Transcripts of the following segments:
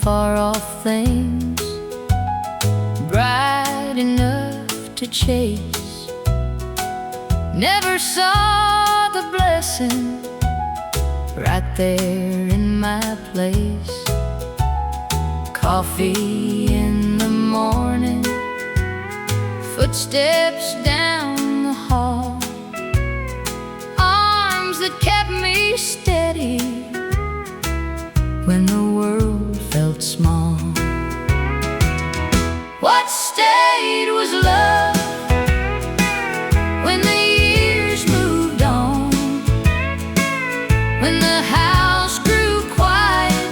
far-off things, bright enough to chase. Never saw the blessing right there in my place. Coffee in the morning, footsteps down the hall, arms that kept me steady when the world felt small. What stayed was love when the years moved on, when the house grew quiet,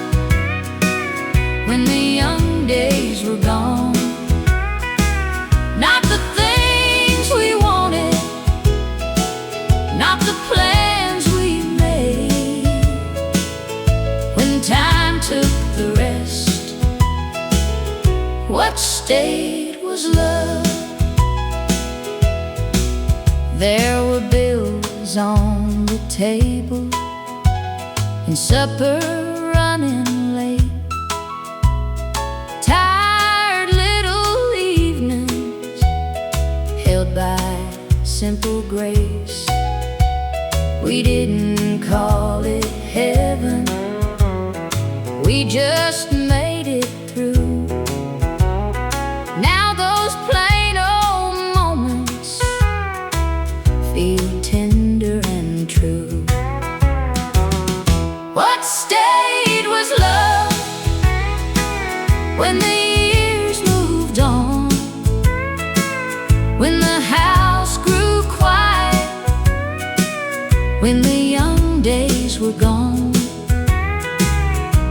when the young days were gone. Not the things we wanted, not the plans we made. When time took the rest, what stayed was love. There were bills on the table and supper running late, tired little evenings held by simple grace. We didn't call it heaven, we just made it through. Now those plain old moments feel tender and true. What stayed was love when the years moved on, when the house grew quiet, when the young days were gone.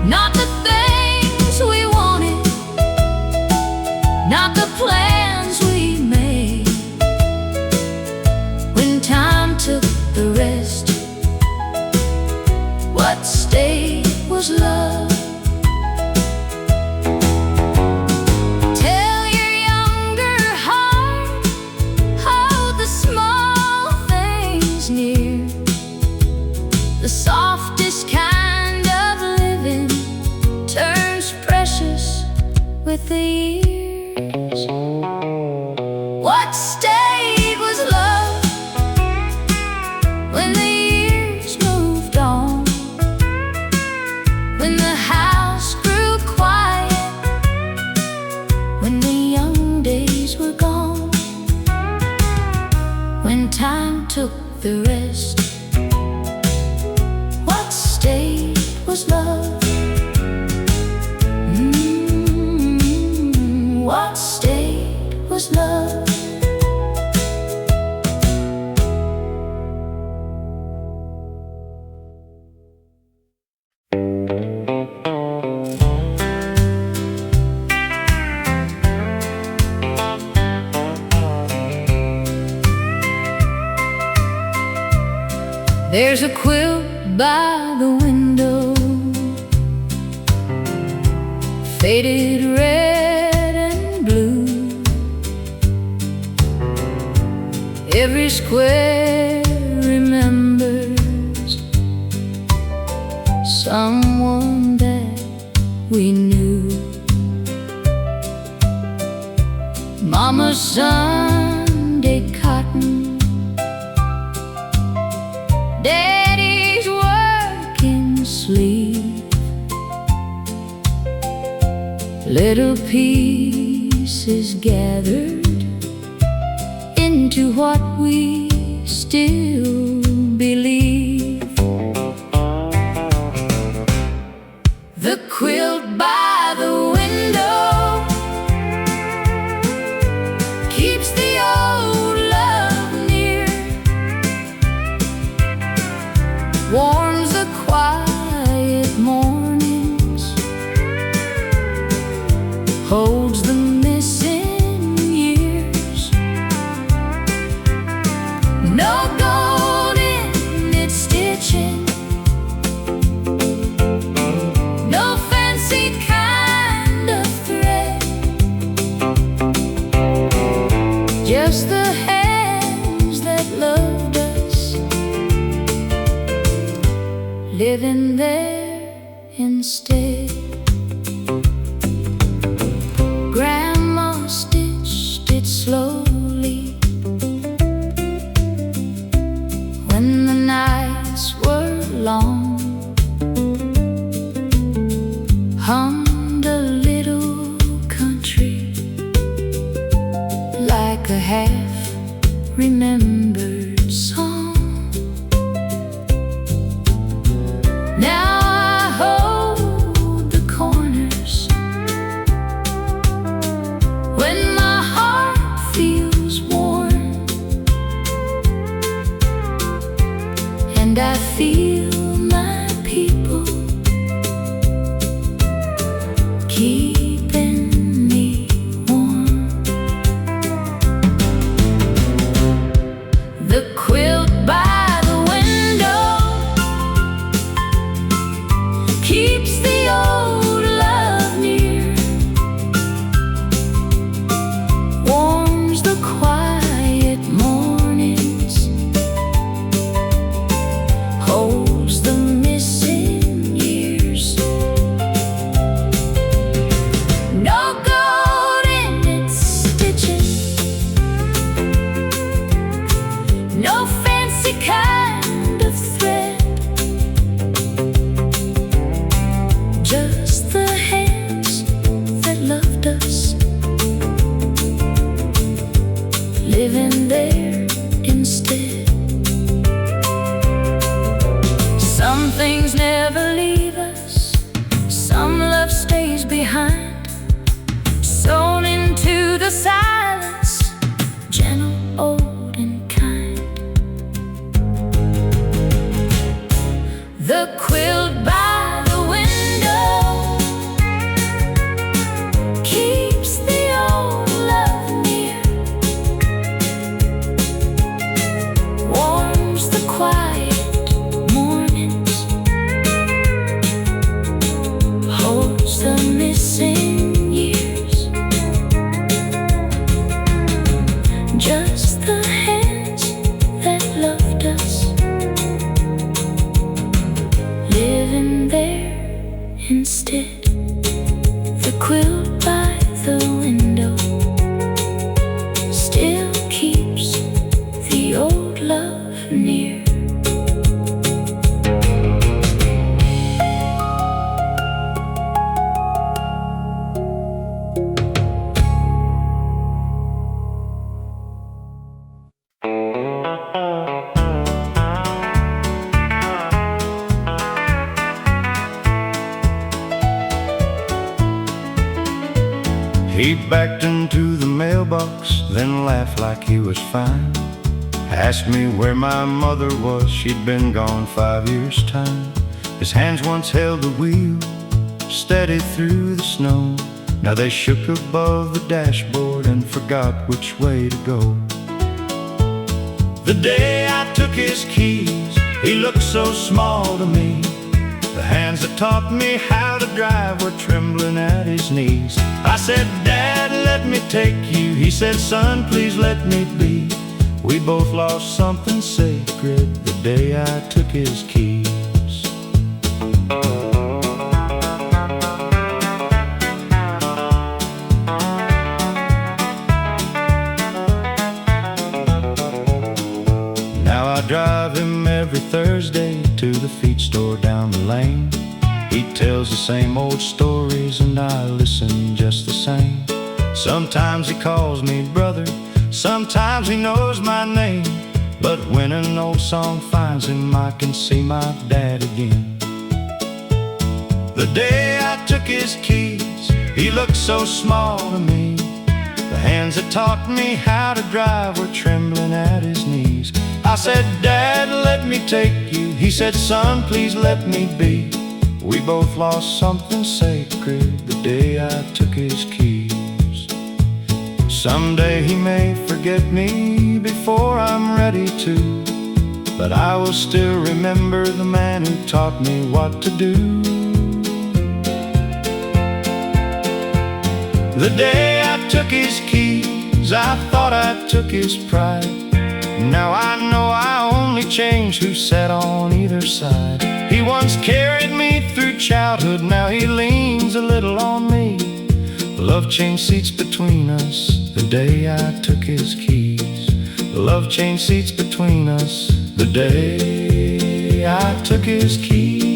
Not the things we wanted, not the plans we made. When time took the rest, what stayed was love. Tell your younger heart, hold the small things near. The softest kind of living turns precious with the years. What stayed was love when the years moved on, when the house grew quiet, when the young days were gone. When time took the rest, what stayed was love. What stayed was love. There's a quilt by the window, faded red and blue. Every square remembers someone that we knew. Mama's Sunday cotton, Daddy's working sleeve, little pieces gathered into what we still believe. The quilt by the window keeps the old love near, warms the quiet mornings, holds the missing years. No gold in its stitching, no fancy kind of thread, just the hands that loved us, living there instead. like a half-remembered song. Now I hold the corners when my heart feels worn, and I feel my people keeping me warm. The quilt by the window keeps the old love near, warms the quiet mornings, holds the missing years. No gold in its stitches, no fancy kind of thread, just the hands that loved us, living there instead. Some things never leave us, some love stays behind, sewn into the silence, gentle, old and kind. The quilt by the window keeps the old love near, warms the quiet mornings, holds the missing years. Just the hands that loved us, living there instead. The quilt by the window still keeps the old love near. He backed into the mailbox, then laughed like he was fine. Asked me where my mother was, she'd been gone 5 years' time. His hands once held the wheel, steady through the snow. Now they shook above the dashboard and forgot which way to go. The day I took his keys, he looked so small to me. The hands that taught me how to drive were trembling at his knees. I said, Dad, let me take you. He said, son, please let me be. We both lost something sacred the day I took his keys. Now I drive him every Thursday to the feed store down the lane. He tells the same old stories and I listen just the same. Sometimes he calls me brother, sometimes he knows my name. But when an old song finds him, I can see my dad again. The day I took his keys, he looked so small to me. The hands that taught me how to drive were trembling at his knees. I said, Dad, let me take you. He said, son, please let me be. We both lost something sacred the day I took his keys. Someday he may forget me before I'm ready to, but I will still remember the man who taught me what to do. The day I took his keys, I thought I took his pride. Now I know I only change who sat on either side. He once carried me through childhood, now he leans a little on me. Love changed seats between us the day I took his keys. Love changed seats between us the day I took his keys.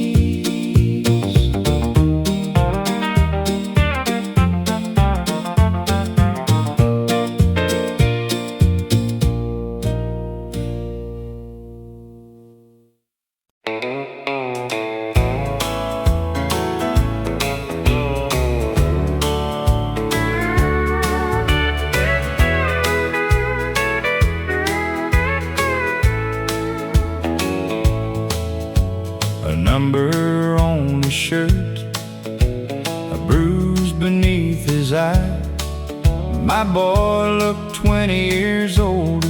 My boy looked 20 years older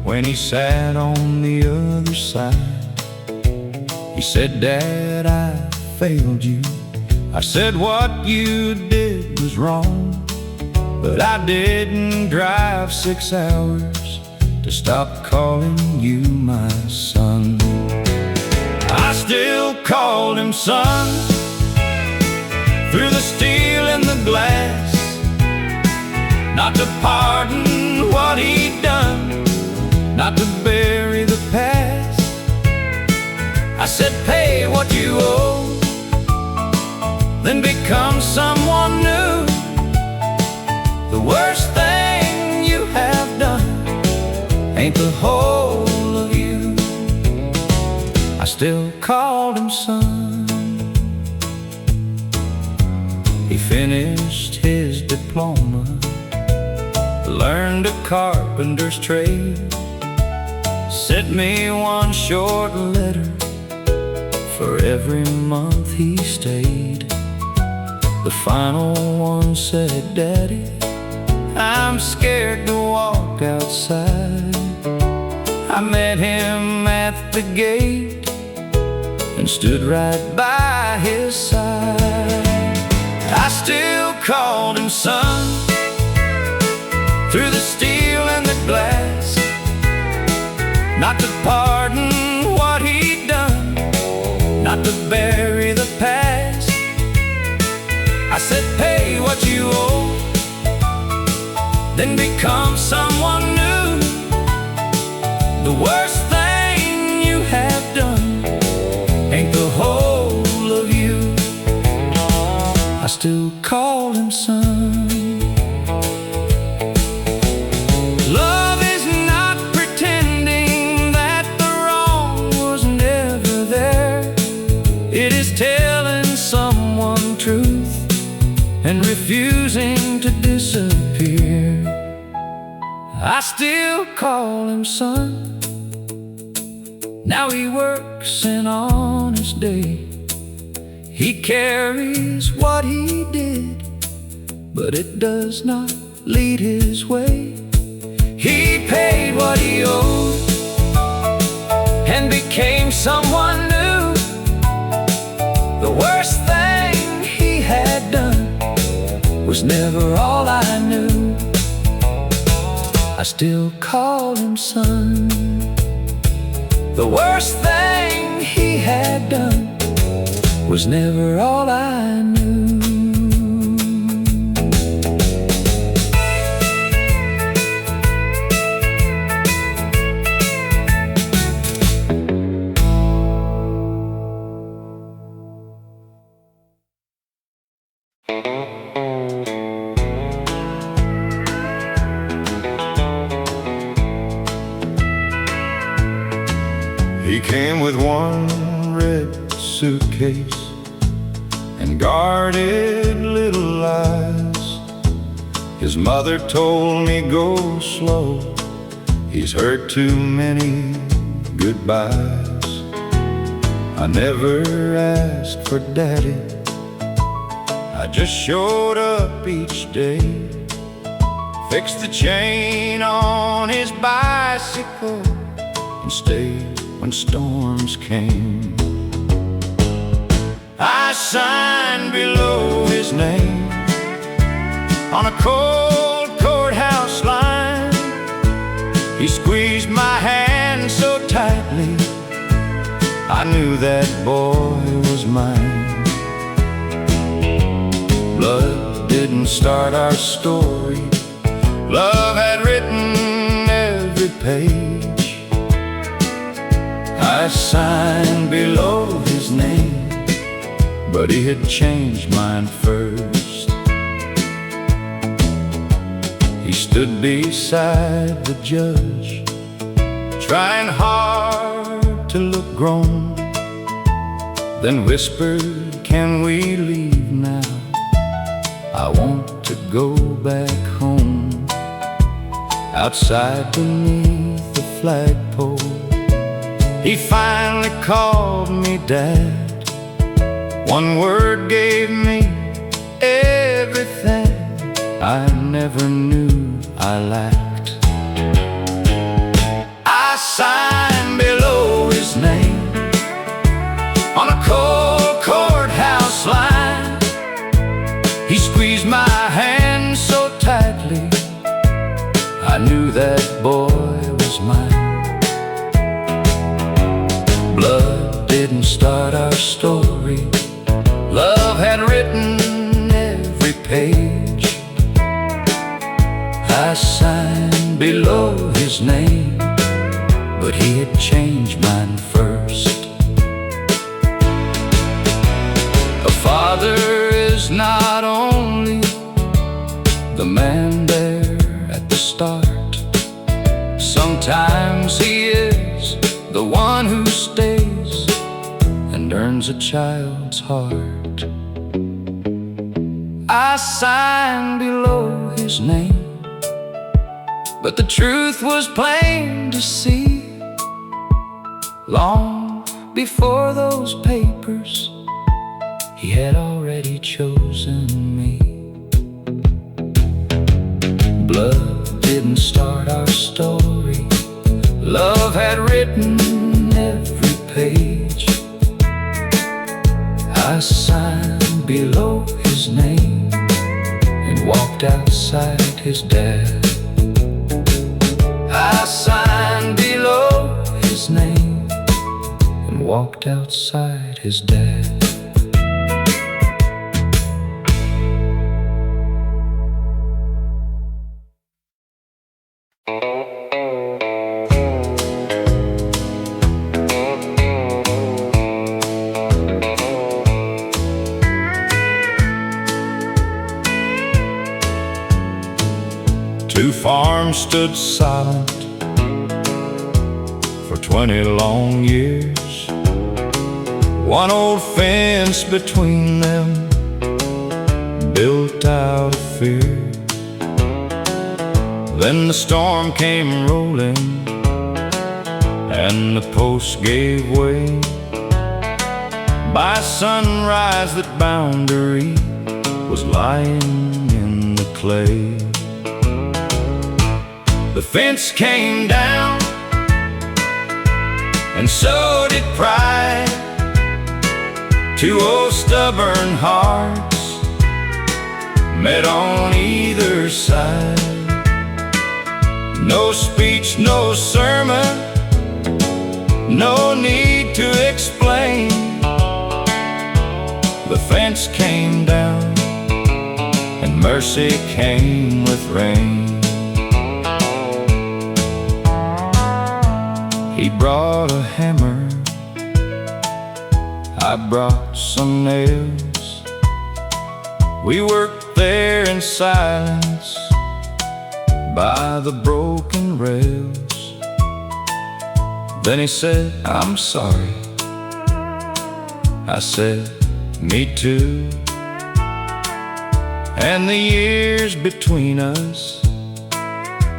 when he sat on the other side. He said, "Dad, I failed you." I said, "What you did was wrong, but I didn't drive 6 hours to stop calling you my son." I still called him son, through the steel and the glass, not to pardon what he'd done, not to bury the past. I said, "Pay what you owe, then become someone new. The worst thing you have done ain't the whole of you." I still called him son. He finished his diploma, learned a carpenter's trade, sent me one short letter for every month he stayed. The final one said, "Daddy, I'm scared to walk outside." I met him at the gate and stood right by his side. I still called him son, through the steel and the glass, not to pardon what he'd done, not to bury the past. I said, "Pay what you owe, then become someone new. The worst thing you have done ain't the whole of you." I still call him son. Love is not pretending that the wrong was never there. It is telling someone truth and refusing to disappear. I still call him son. Now he works an honest day. He carries what he did, but it does not lead his way. He paid what he owed and became someone new. The worst thing he had done was never all I knew. I still call him son. The worst thing he had done was never all I knew. He came with one red suitcase and guarded little lies. His mother told me, "Go slow, he's heard too many goodbyes." I never asked for daddy, I just showed up each day, fixed the chain on his bicycle and stayed when storms came. I signed below his name on a cold courthouse line. He squeezed my hand so tightly, I knew that boy was mine. Blood didn't start our story, love had written every page. I signed below his name, but he had changed mine first. He stood beside the judge, trying hard to look grown, then whispered, "Can we leave now? I want to go back home." Outside beneath the flagpole, he finally called me Dad. One word gave me everything. I never knew I lacked. I signed below his name on a cold courthouse line. He squeezed my hand so tightly, I knew that boy was mine. Blood didn't start our story, love had written every page. I signed below his name, but he had changed mine first. A father is not only the man there at the start. Sometimes he is the one who stays and earns a child's heart. I signed below his name, but the truth was plain to see. Long before those papers, he had already chosen me. Blood didn't start our story, love had written every page. I signed below his name and walked outside his dad. I signed below his name and walked outside his dad. Two farms stood silent for 20 long years. One old fence between them, built out of fear. Then the storm came rolling and the post gave way. By sunrise that boundary was lying in the clay. The fence came down, and so did pride. Two old stubborn hearts met on either side. No speech, no sermon, no need to explain. The fence came down, and mercy came with rain. He brought a hammer, I brought some nails. We worked there in silence by the broken rails. Then he said, "I'm sorry." I said, "Me too." And the years between us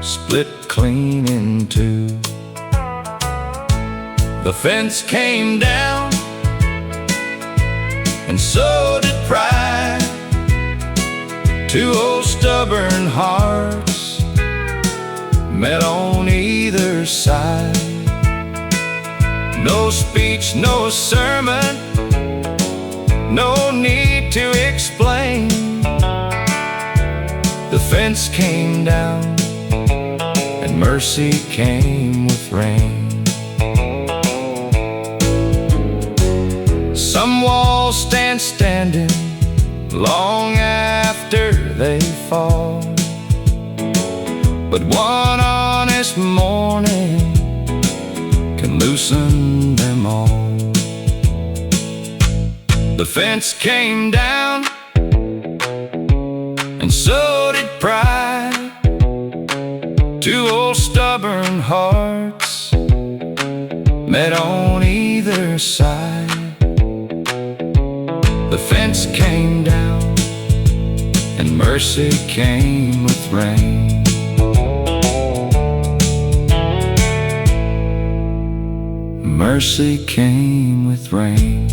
split clean in two. The fence came down, and so did pride. Two old stubborn hearts met on either side. No speech, no sermon, no need to explain. The fence came down, and mercy came with rain. Some walls stand standing long after they fall, but one honest morning can loosen them all. The fence came down, and so did pride. Two old stubborn hearts met on either side. The fence came down, and mercy came with rain. Mercy came with rain.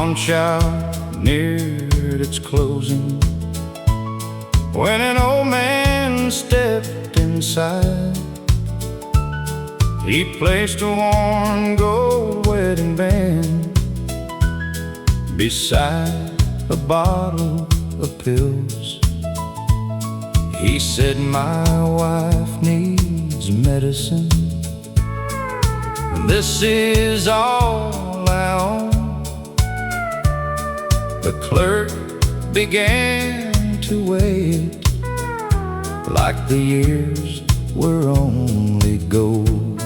pawn shop neared its closing when an old man stepped inside. He placed a worn gold wedding band beside a bottle of pills. He said, "My wife needs medicine. This is all I own." The clerk began to wait like the years were only gold.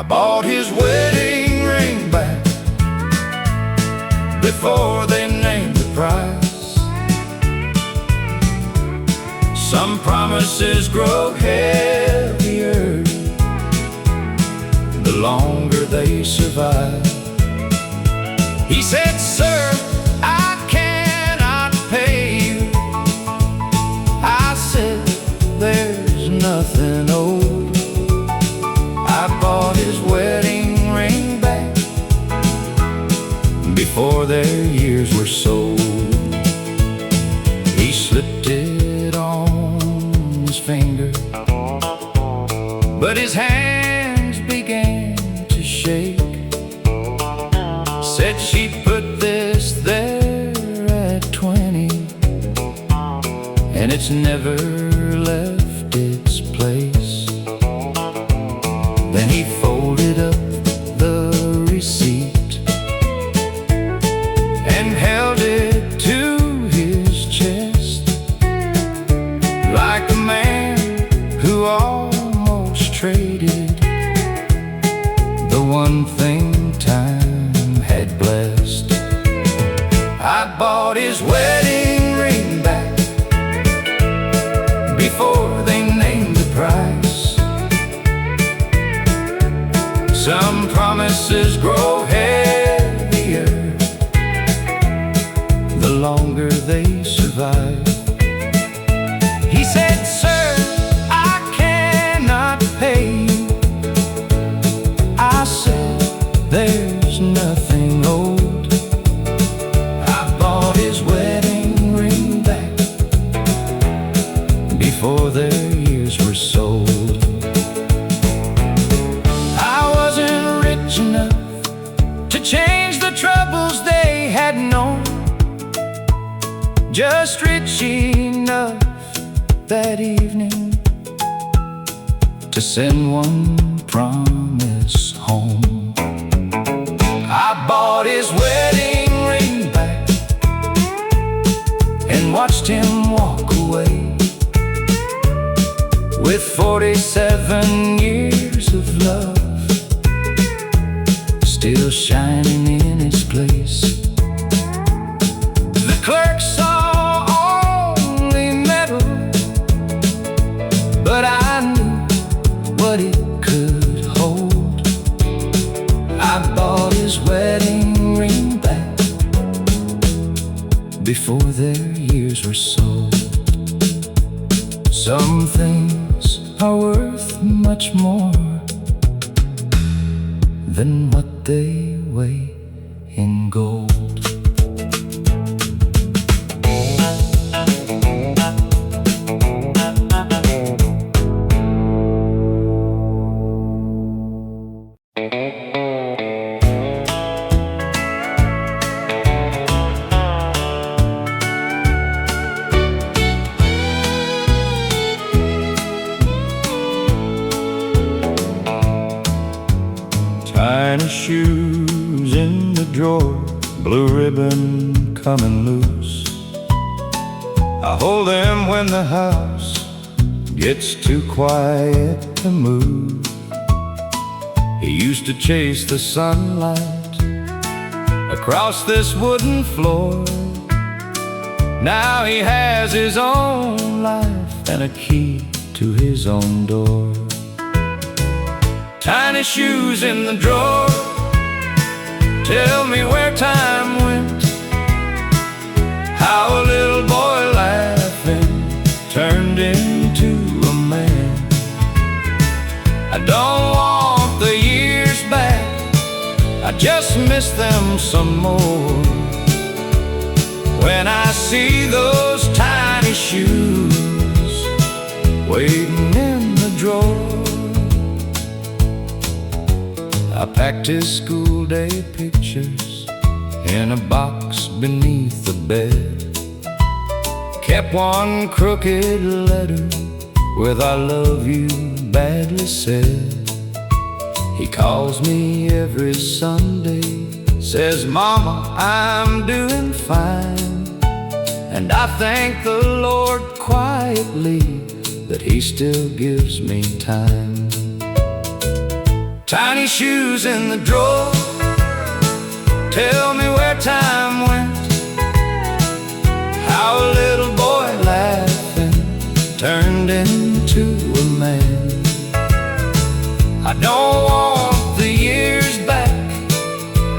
I bought his wedding ring back before they named the price. Some promises grow heavier the longer they survive. He said, "Sir, I cannot pay you." I said, "There's nothing owed." I bought his wedding ring back before their years were sold. He slipped it on his finger, but his hands began to shake. Said she put this there at 20, and it's never left its place. Then he folded up the receipt and held it to his chest like a man who almost traded the one thing time had blessed. I bought his wedding ring back before they named the price. Some promises grow heavier the longer they survive. He said, "Sir, I cannot pay you." I said, "There's nothing owed." I bought his wedding ring back before their years were sold. I wasn't rich enough to change the troubles they had known, just rich enough that evening to send one promise home. I bought his wedding ring back and watched him walk away with 47 years of love still shining in its place. The clerk saw only metal, but I knew what it could hold. I bought his wedding ring back before their years were sold. Some things are worth much more than what they weigh in gold. Tiny shoes in the drawer, blue ribbon coming loose. I hold them when the house gets too quiet to move. He used to chase the sunlight across this wooden floor. Now he has his own life and a key to his own door. Tiny shoes in the drawer, tell me where time went, how a little boy laughing turned into a man. I don't want the years back, I just miss them some more when I see those tiny shoes waiting in the drawer. I packed his school day pictures in a box beneath the bed, kept one crooked letter with "I love you" badly said. He calls me every Sunday, says, "Mama, I'm doing fine." And I thank the Lord quietly that He still gives me time. Tiny shoes in the drawer, tell me where time went, how a little boy laughing turned into a man. I don't want the years back,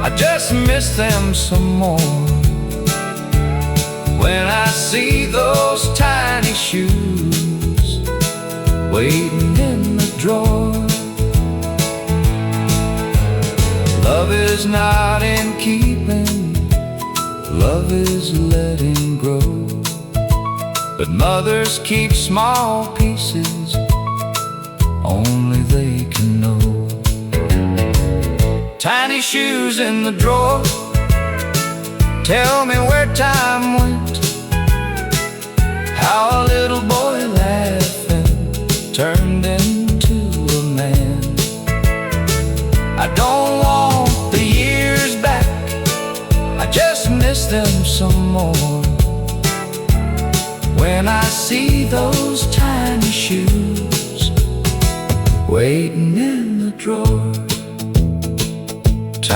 I just miss them some more when I see those tiny shoes waiting in the drawer. Love is not in keeping, love is letting grow. But mothers keep small pieces, only they can know. Tiny shoes in the drawer, tell me where time went, how a little boy laughing turned into a man. I don't want the years back, I just miss them some more when I see those tiny shoes waiting in the drawer.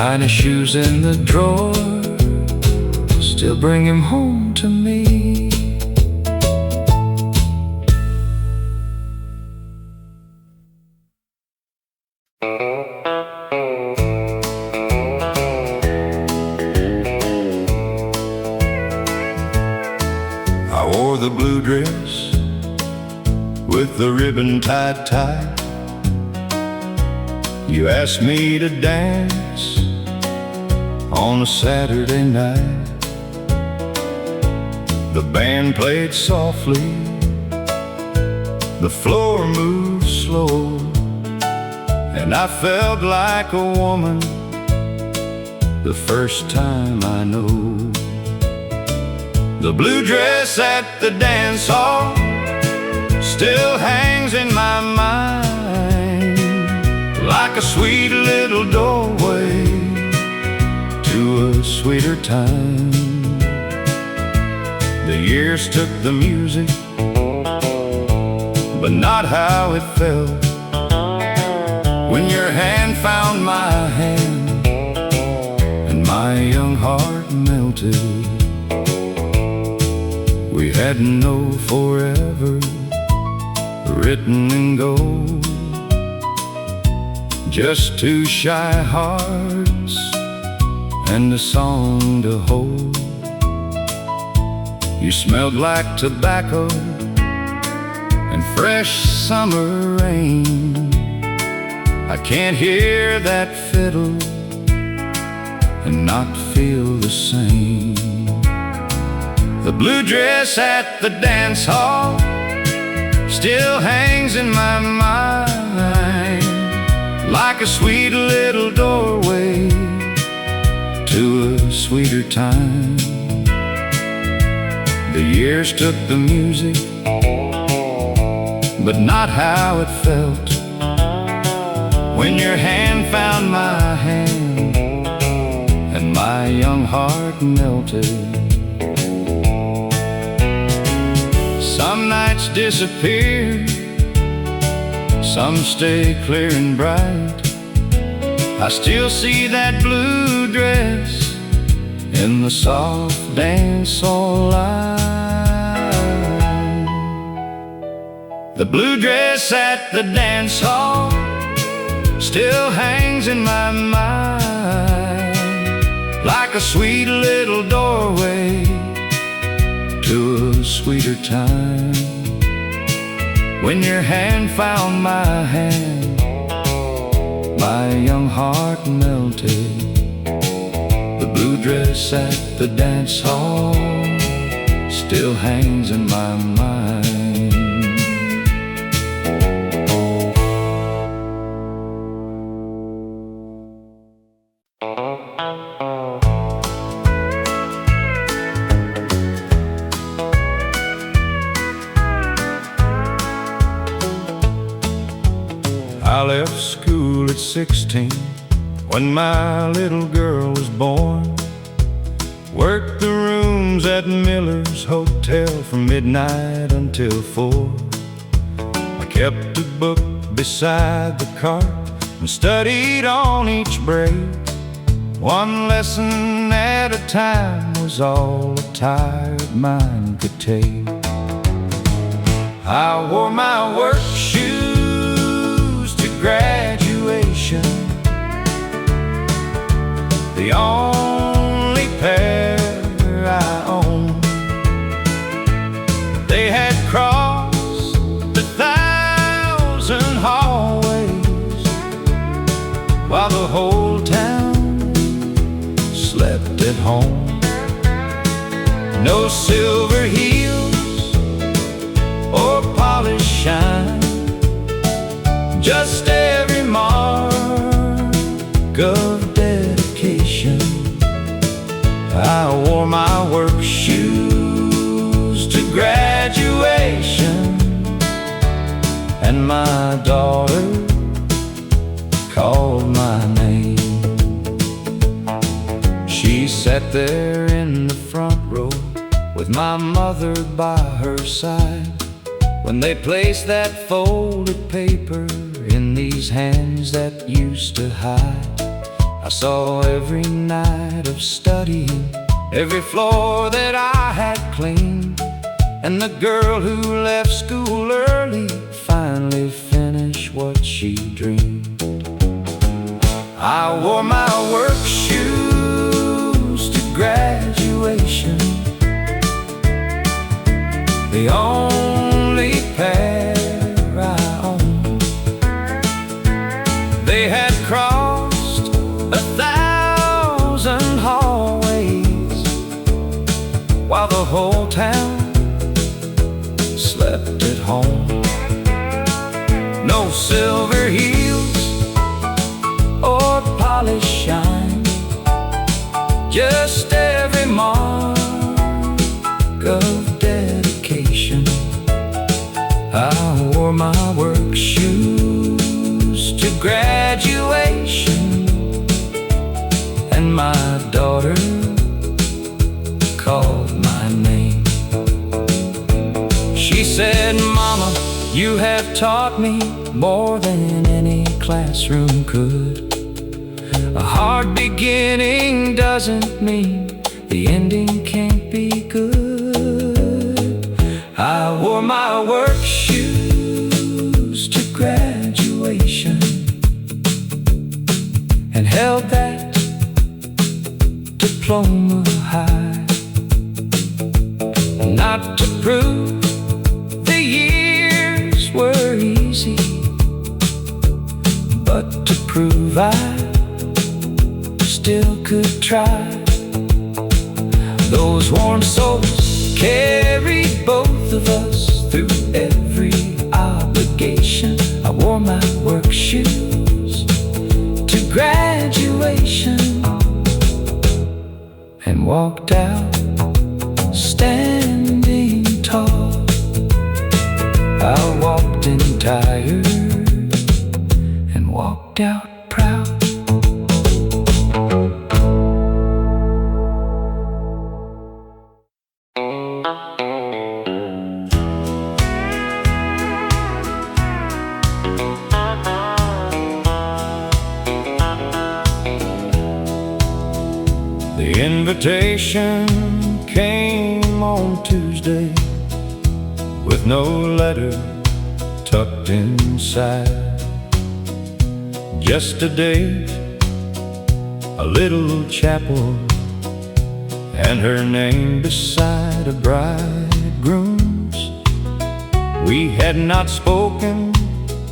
Tiny shoes in the drawer still bring him home to me. I wore the blue dress with the ribbon tied tight. You asked me to dance on a Saturday night. The band played softly, the floor moved slow, and I felt like a woman the first time I know. The blue dress at the dance hall still hangs in my mind like a sweet little doorway to a sweeter time. The years took the music, but not how it felt when your hand found my hand and my young heart melted. We had no forever written in gold, just two shy hearts and a song to hold. You smelled like tobacco and fresh summer rain. I can't hear that fiddle and not feel the same. The blue dress at the dance hall still hangs in my mind like a sweet little doorway to a sweeter time. The years took the music, but not how it felt when your hand found my hand and my young heart melted. Some nights disappear, some stay clear and bright. I still see that blue dress in the soft dance hall light. The blue dress at the dance hall still hangs in my mind like a sweet little doorway to a sweeter time. When your hand found my hand, my young heart melted. blue dress at the dance hall still hangs in my mind. I left school at 16 when my little girl was born. Worked the rooms at Miller's Hotel from midnight until 4. I kept a book beside the cart and studied on each break. One lesson at a time was all a tired mind could take. I wore my work shoes to graduation, the only pair I owned. They had crossed 1,000 hallways while the whole town slept at home. No silver heels or polished shine, just every mark of dedication. I wore my work shoes to graduation, and my daughter called my name. She sat there in the front row with my mother by her side when they placed that folded paper in these hands that used to hide. I saw every night of studying, every floor that I had cleaned, and the girl who left school early finally finished what she dreamed. I wore my work shoes to graduation, the only pair I owned. They had crossed 1,000 hallways while the whole town slept at home. No silver heels or polished shine, just every mark of dedication. I wore my work shoes to graduation, and my daughter called my name. She said, "Mama, you have taught me more than any classroom could. A hard beginning doesn't mean the ending can't be good." I wore my work shoes to graduation and held that diploma high, not to prove the years were easy, but to prove I still could try. Those worn souls carried both of us through every obligation. I wore my work shoes to graduation and walked out standing tall. I walked in tired and walked out proud. The invitation came on Tuesday with no letter tucked inside. Just a date, a little chapel, and her name beside a bridegroom's. We had not spoken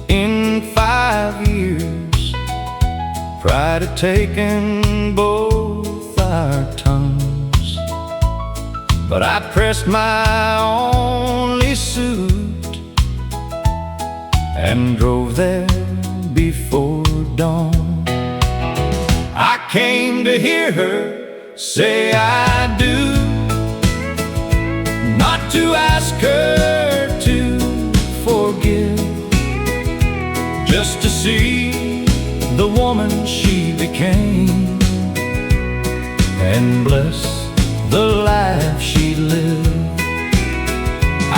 in 5 years. Pride had taken both our tongues. But I pressed my only suit and drove there before dawn. I came to hear her say I do, not to ask her to forgive, just to see the woman she became and bless the life she lived.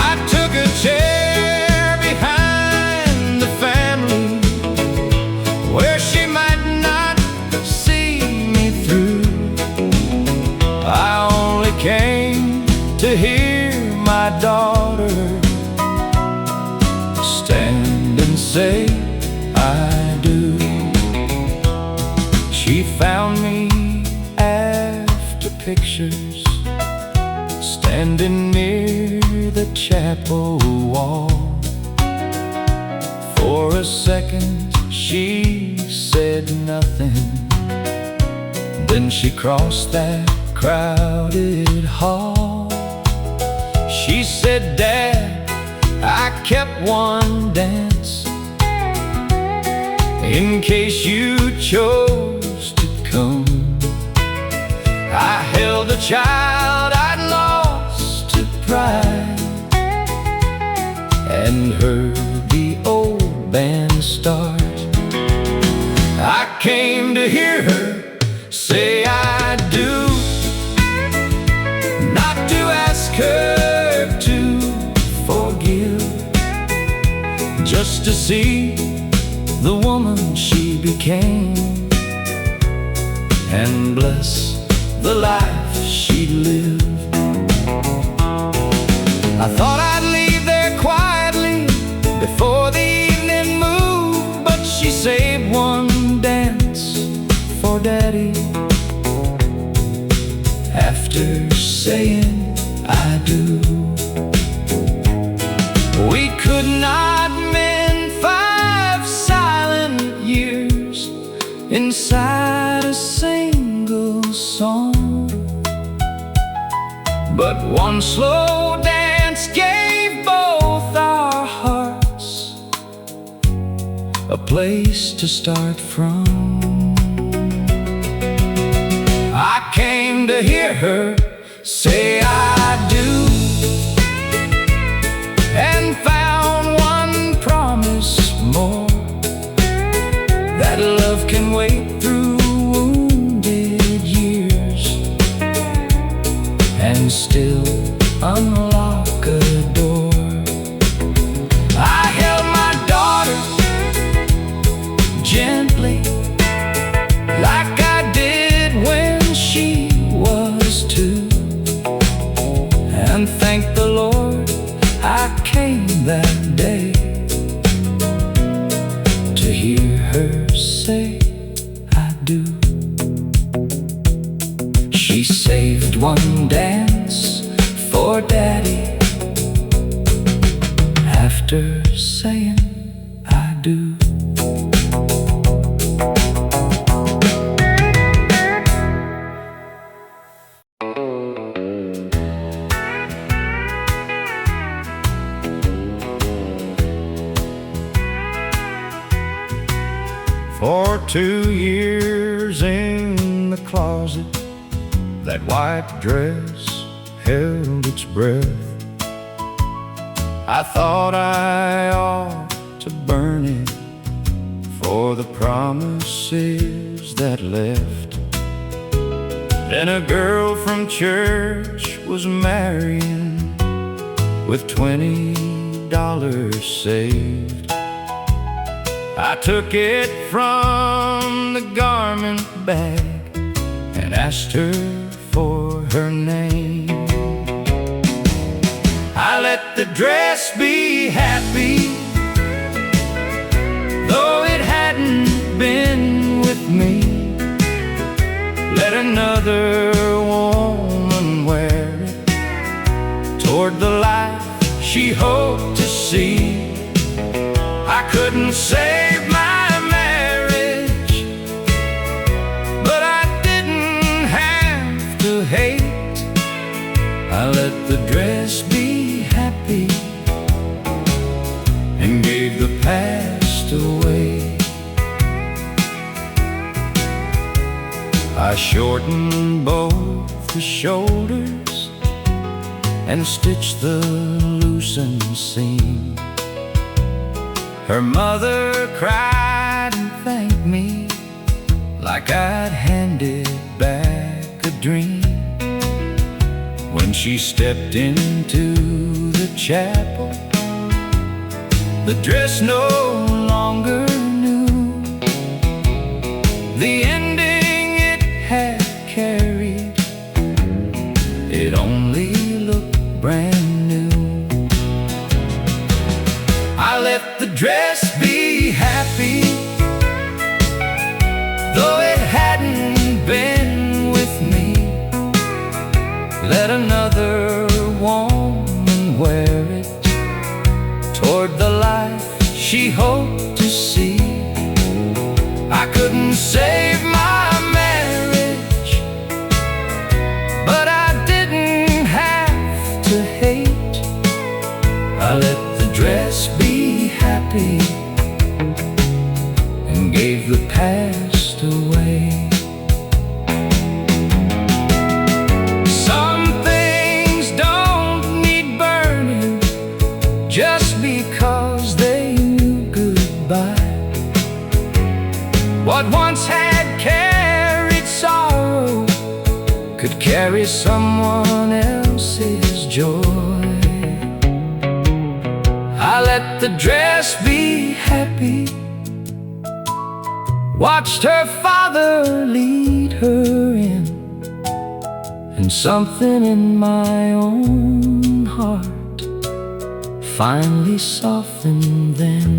I took a chair behind the family where she might not see me through. I only came to hear my daughter stand and say I do. She found me after pictures, standing near the chapel wall. For a second she said nothing, then she crossed that crowded hall. She said, Dad, I kept one dance in case you chose to come. I held a child I'd lost to pride and heard the old band start. I came to hear her say I do, not to ask her to forgive, just to see the woman she became and bless the life she lived. I thought I'd leave there quietly before the evening moved, but she saved one dance for Daddy after saying I do. We could not mend 5 silent years inside a single song, but one slow dance gave both our hearts a place to start from. I came to hear her say I do, and found one promise more, that love can wait through wounded years and still unlock a door. I held my daughter gently, like I did when she was 2, and thank the Lord I came that day to hear her say I do. She saved one dance for Daddy after saying I do. For 2 years in the closet, that white dress held its breath. I thought I ought to burn it for the promises that left. Then a girl from church was marrying with $20 saved. I took it from the garment bag and asked her for her name. I let the dress be happy, though it hadn't been with me. Let another woman wear it toward the life she hoped to see. I couldn't save my marriage, but I didn't have shoulders and stitch the loosened seam. Her mother cried and thanked me like I'd handed back a dream. When she stepped into the chapel, the dress no longer knew the ending it had carried. It only looked brand new. I let the dress be happy, though it hadn't been with me. Let another woman wear it toward the life she hoped to see. I couldn't save my marriage, but I didn't have to hate. I let the dress be happy and gave the past away. Some things don't need burning just because they knew goodbye. What once had carried sorrow could carry someone else's joy. I let the dress be happy, watched her father lead her in, and something in my own heart finally softened then.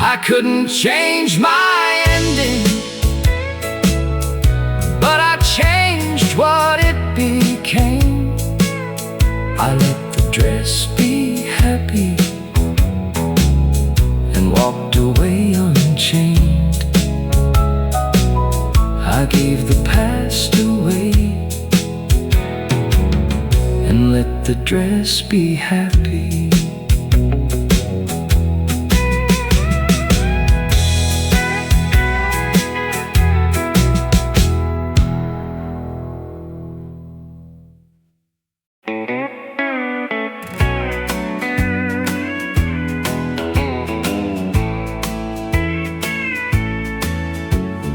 I couldn't change my ending, but I changed what it became. I let the dress be happy and walked away unchained. I gave the past away and let the dress be happy.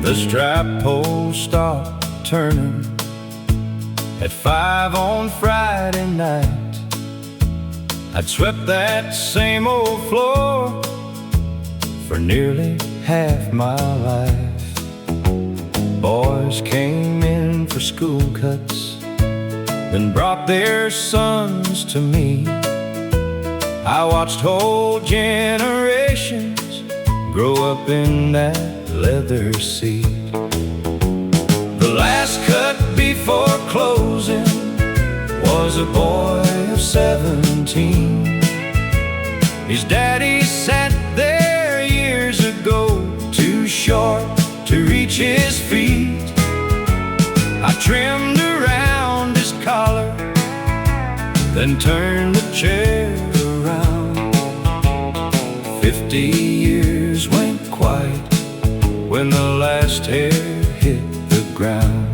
The strap pole stopped turning at 5 on Friday night. I'd swept that same old floor for nearly half my life. Boys came in for school cuts, then brought their sons to me. I watched whole generations grow up in that leather seat. The last cut before closing was a boy of 17. His daddy sat there years ago, too short to reach his feet. I trimmed around his collar, then turned the chair around. 50 years went quiet when the last hair hit the ground.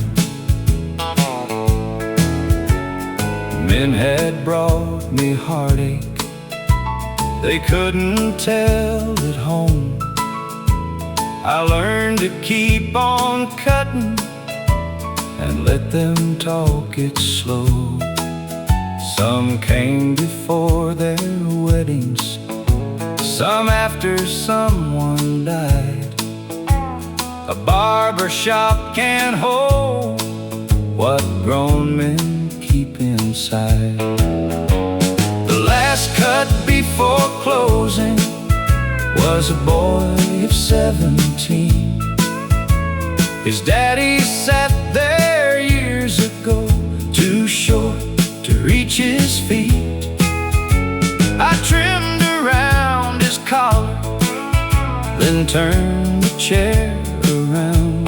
Men had brought me heartache, they couldn't tell at home. I learned to keep on cutting and let them talk it slow. Some came before their weddings, some after someone died. A barber shop can't hold what grown men keep inside. The last cut before closing was a boy of 17. His daddy sat there years ago, too short to reach his feet. I trimmed around his collar, then turned the chair around.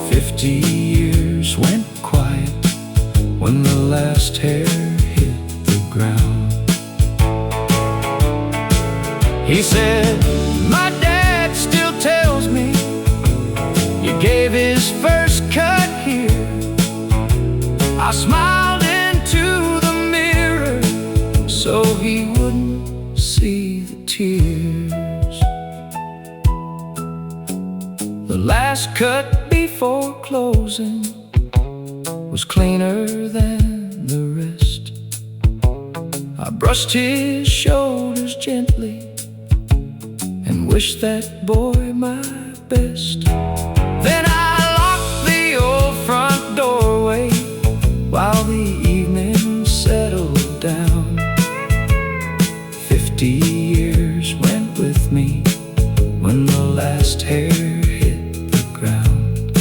50 years went quiet when the last hair hit the ground. He said, my dad still tells me you gave his first cut I smiled into the mirror so he wouldn't see the tears. The last cut before closing was cleaner than the rest. I brushed his shoulders gently and wished that boy my best. Then I locked the old front doorway while the evening settled down. 50 years went with me when the last hair hit the ground.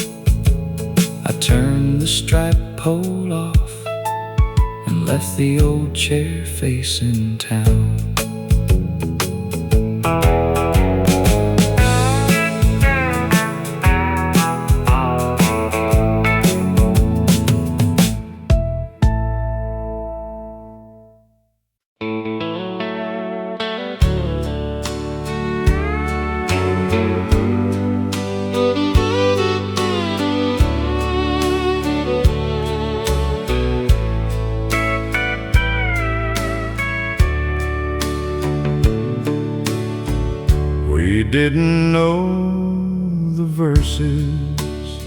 I turned the stripe pole off and left the old chair facing town. We didn't know the verses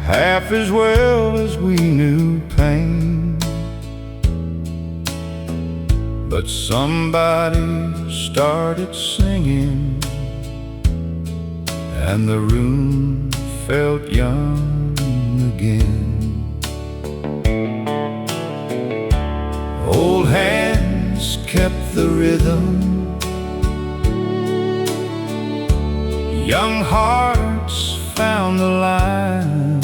half as well as we knew pain, but somebody started singing and the room felt young again. Old hands kept the rhythm, young hearts found the line,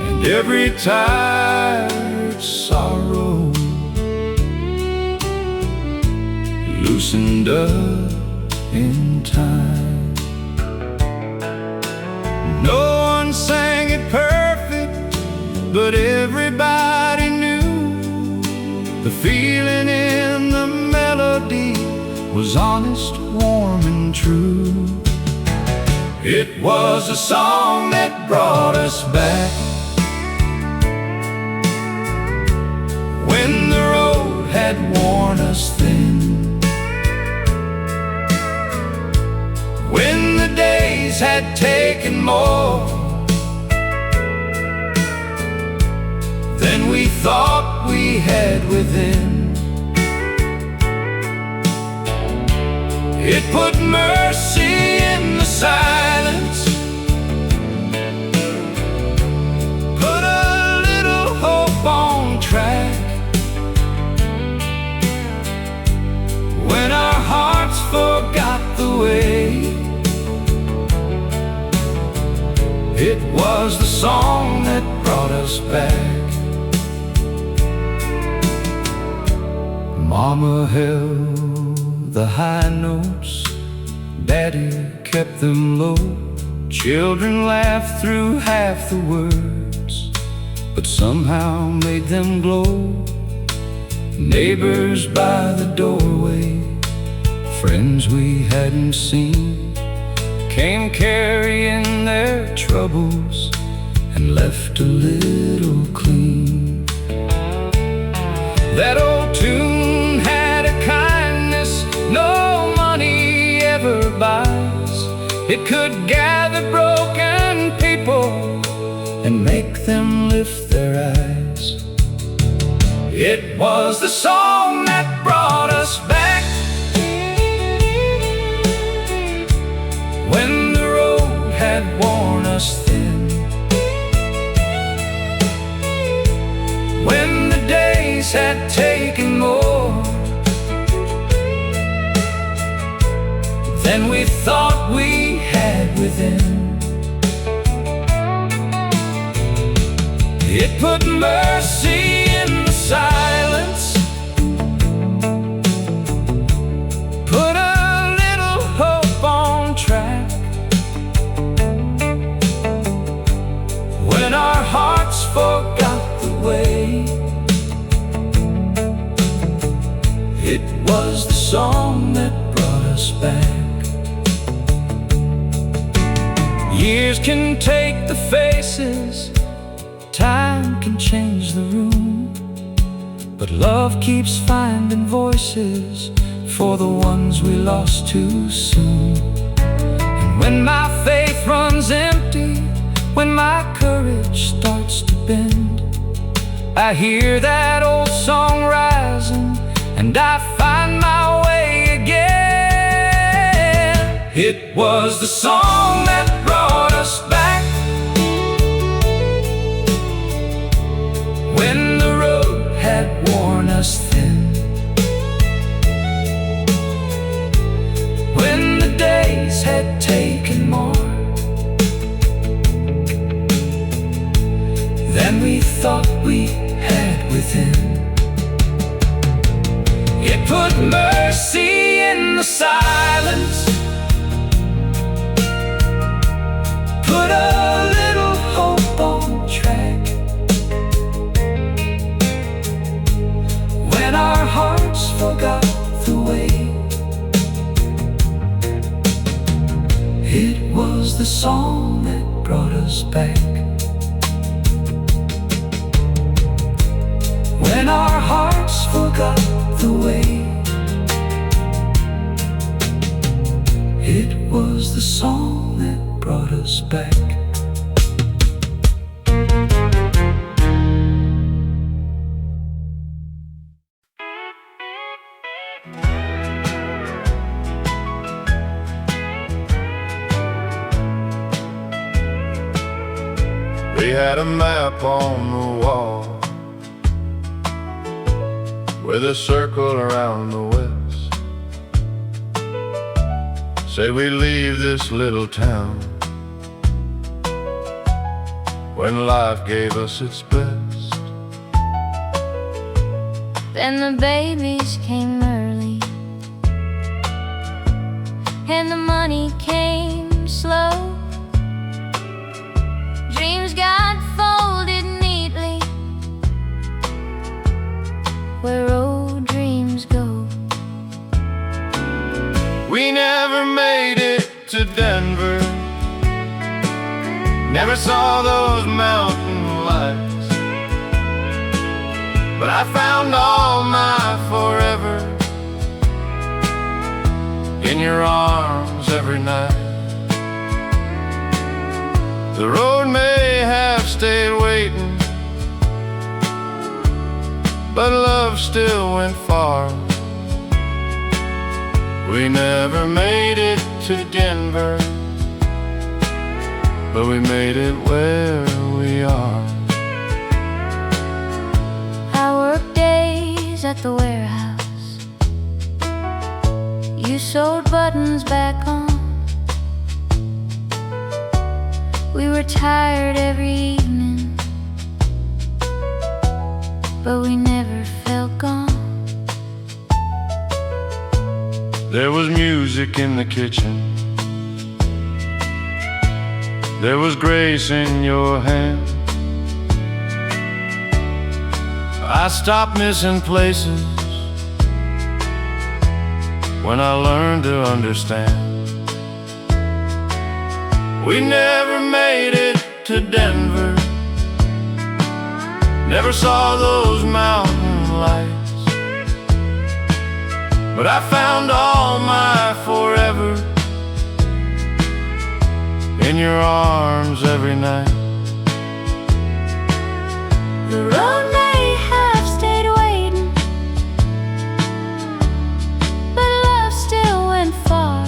and every tired sorrow loosened up in time. No one sang it perfect, but everybody knew the feeling in the melody was honest, warm and true. It was a song that brought us back when the road had worn us thin, when the days had taken more than we thought we had within. It put mercy in the silence, put a little hope on track, when our hearts forgot the way. It was the song that brought us back. Mama held the high notes, Daddy kept them low. Children laughed through half the words, but somehow made them glow. Neighbors by the doorway, friends we hadn't seen, came carrying their troubles and left a little clean. That old tune had a kindness no money ever buys. It could gather broken people and make them lift their eyes. It was the song that brought us back when the road had worn us thin, when the days had taken more than we thought we had within. It put mercy in the silence, put a little hope on track, when our hearts forgot the way. It was the song that brought us back. Years can take the faces, time can change the room, but love keeps finding voices for the ones we lost too soon. And when my faith runs empty, when my courage starts to bend, I hear that old song rising, and I find my way again. It was the song that brought us back when the road had worn us thin, when the days had taken more than we thought we had within. It put mercy in the silence, put a little hope on track, when our hearts forgot the way. It was the song that brought us back when our hearts forgot the way. It was the song that brought us back. We had a map on the wall with a circle around the west. Say we leave this little town when life gave us its best. Then the babies came early, and the money came slow. Dreams got folded neatly where old dreams go. We never made it to Denver, never saw those mountain lights, but I found all my forever in your arms every night. The road may have stayed waiting, but love still went far. We never made it to Denver, but we made it where we are. I worked days at the warehouse, you sewed buttons back on. We were tired every evening, but we never felt gone. There was music in the kitchen, there was grace in your hand. I stopped missing places when I learned to understand. We never made it to Denver, never saw those mountain lights, but I found all my forever in your arms every night. The road may have stayed waiting, but love still went far.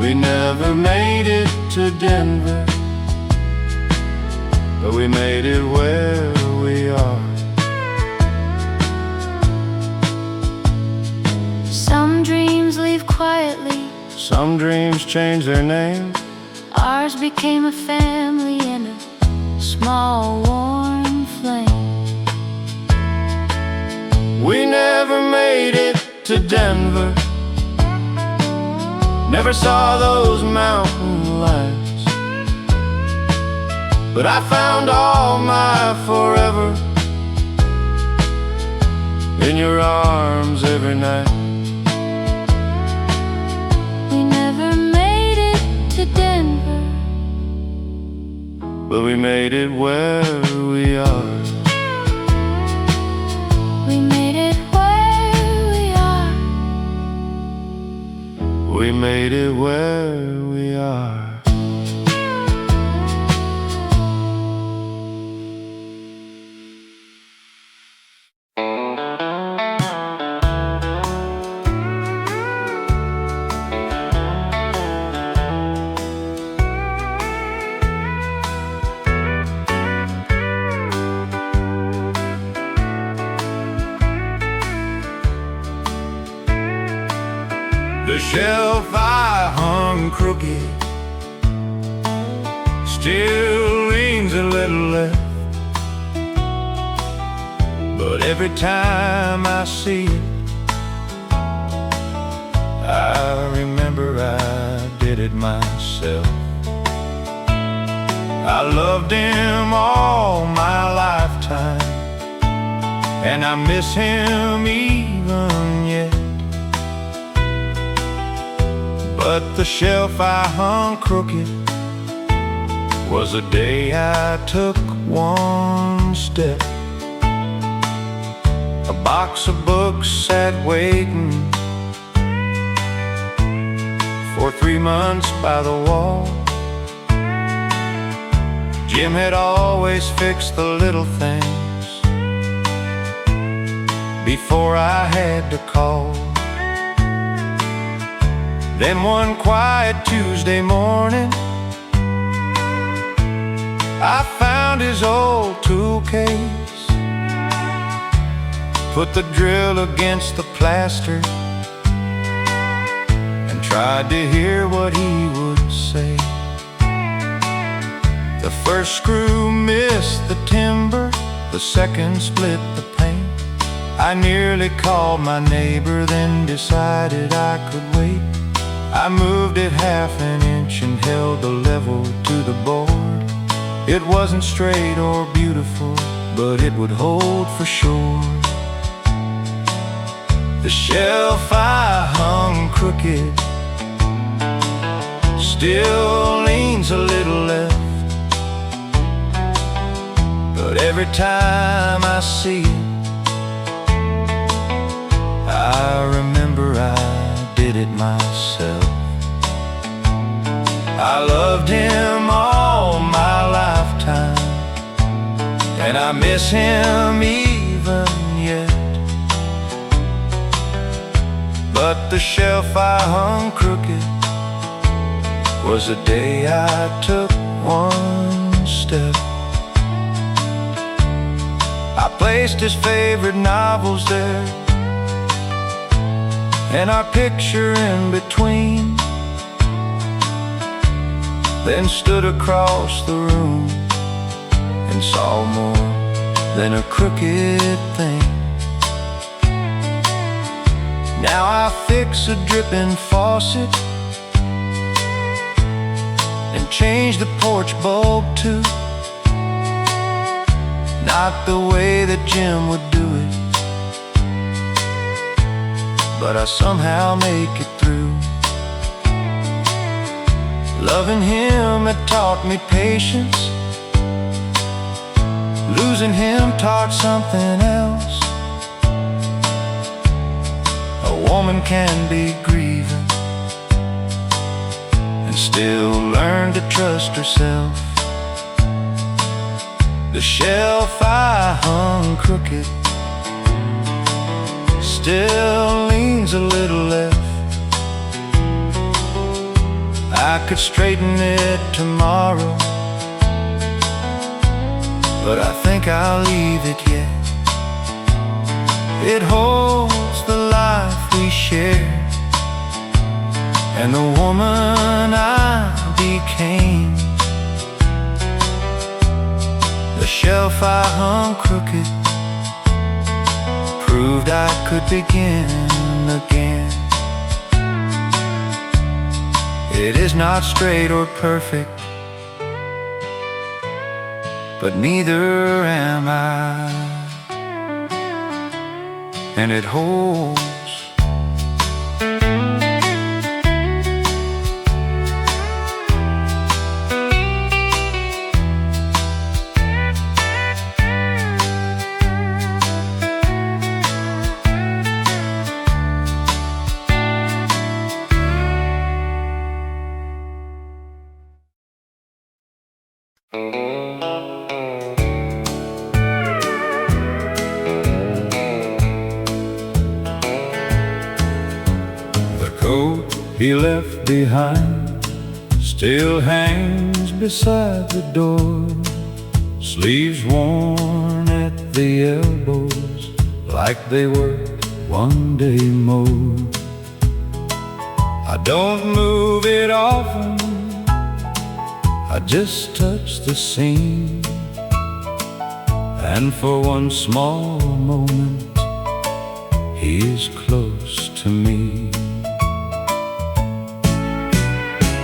We never made it to Denver, but we made it where we are. Some dreams leave quietly, Some dreams change their name. ours became a family and a small warm flame. We never made it to Denver, never saw those mountain lights, but I found all my forever in your arms every night. We never made it to but we made it where we are. We made it where we are. We made it where we are. The shelf I hung crooked still leans a little left, but every time I see it, I remember I did it myself. I loved him all my lifetime, and I miss him even yet. But the shelf I hung crooked was the day I took one step. A box of books sat waiting for 3 months by the wall. Jim had always fixed the little things before I had to call. Then one quiet Tuesday morning, I found his old tool case, put the drill against the plaster, and tried to hear what he would say. The first screw missed the timber, the second split the paint. I nearly called my neighbor, then decided I could wait. I moved it half an inch and held the level to the board. It wasn't straight or beautiful, but it would hold for sure. The shelf I hung crooked still leans a little left, but every time I see it, I remember I did it myself. I loved him all my lifetime, and I miss him even yet. But the shelf I hung crooked was the day I took one step. I placed his favorite novels there, and our picture in between, then stood across the room and saw more than a crooked thing. Now I fix a dripping faucet and change the porch bulb too. Not the way that Jim would do it, but I somehow make it through. Loving him had taught me patience, losing him taught something else. A woman can be grieving and still learn to trust herself. The shelf I hung crooked still leans a little left. I could straighten it tomorrow, but I think I'll leave it yet. It holds the life we shared and the woman I became. The shelf I hung crooked proved I could begin again. It is not straight or perfect, but neither am I. And it holds. The coat he left behind still hangs beside the door, sleeves worn at the elbows like they were one day mowed. I don't move it often, I just touch the seam, and for one small moment he is close to me.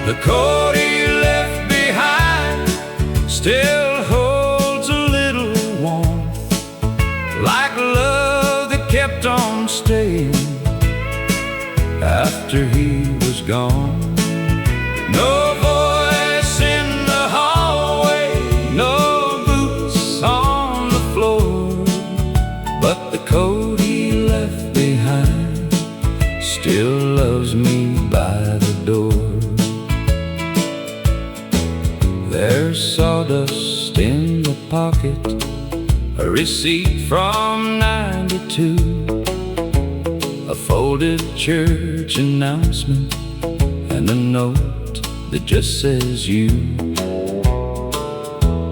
The coat he left behind still holds a little warmth, like love that kept on staying after he was gone. No voice in the hallway, no boots on the floor, but the coat he left behind still loves me by the door. There's sawdust in the pocket, a receipt from '92, a folded church announcement, and a note that just says you.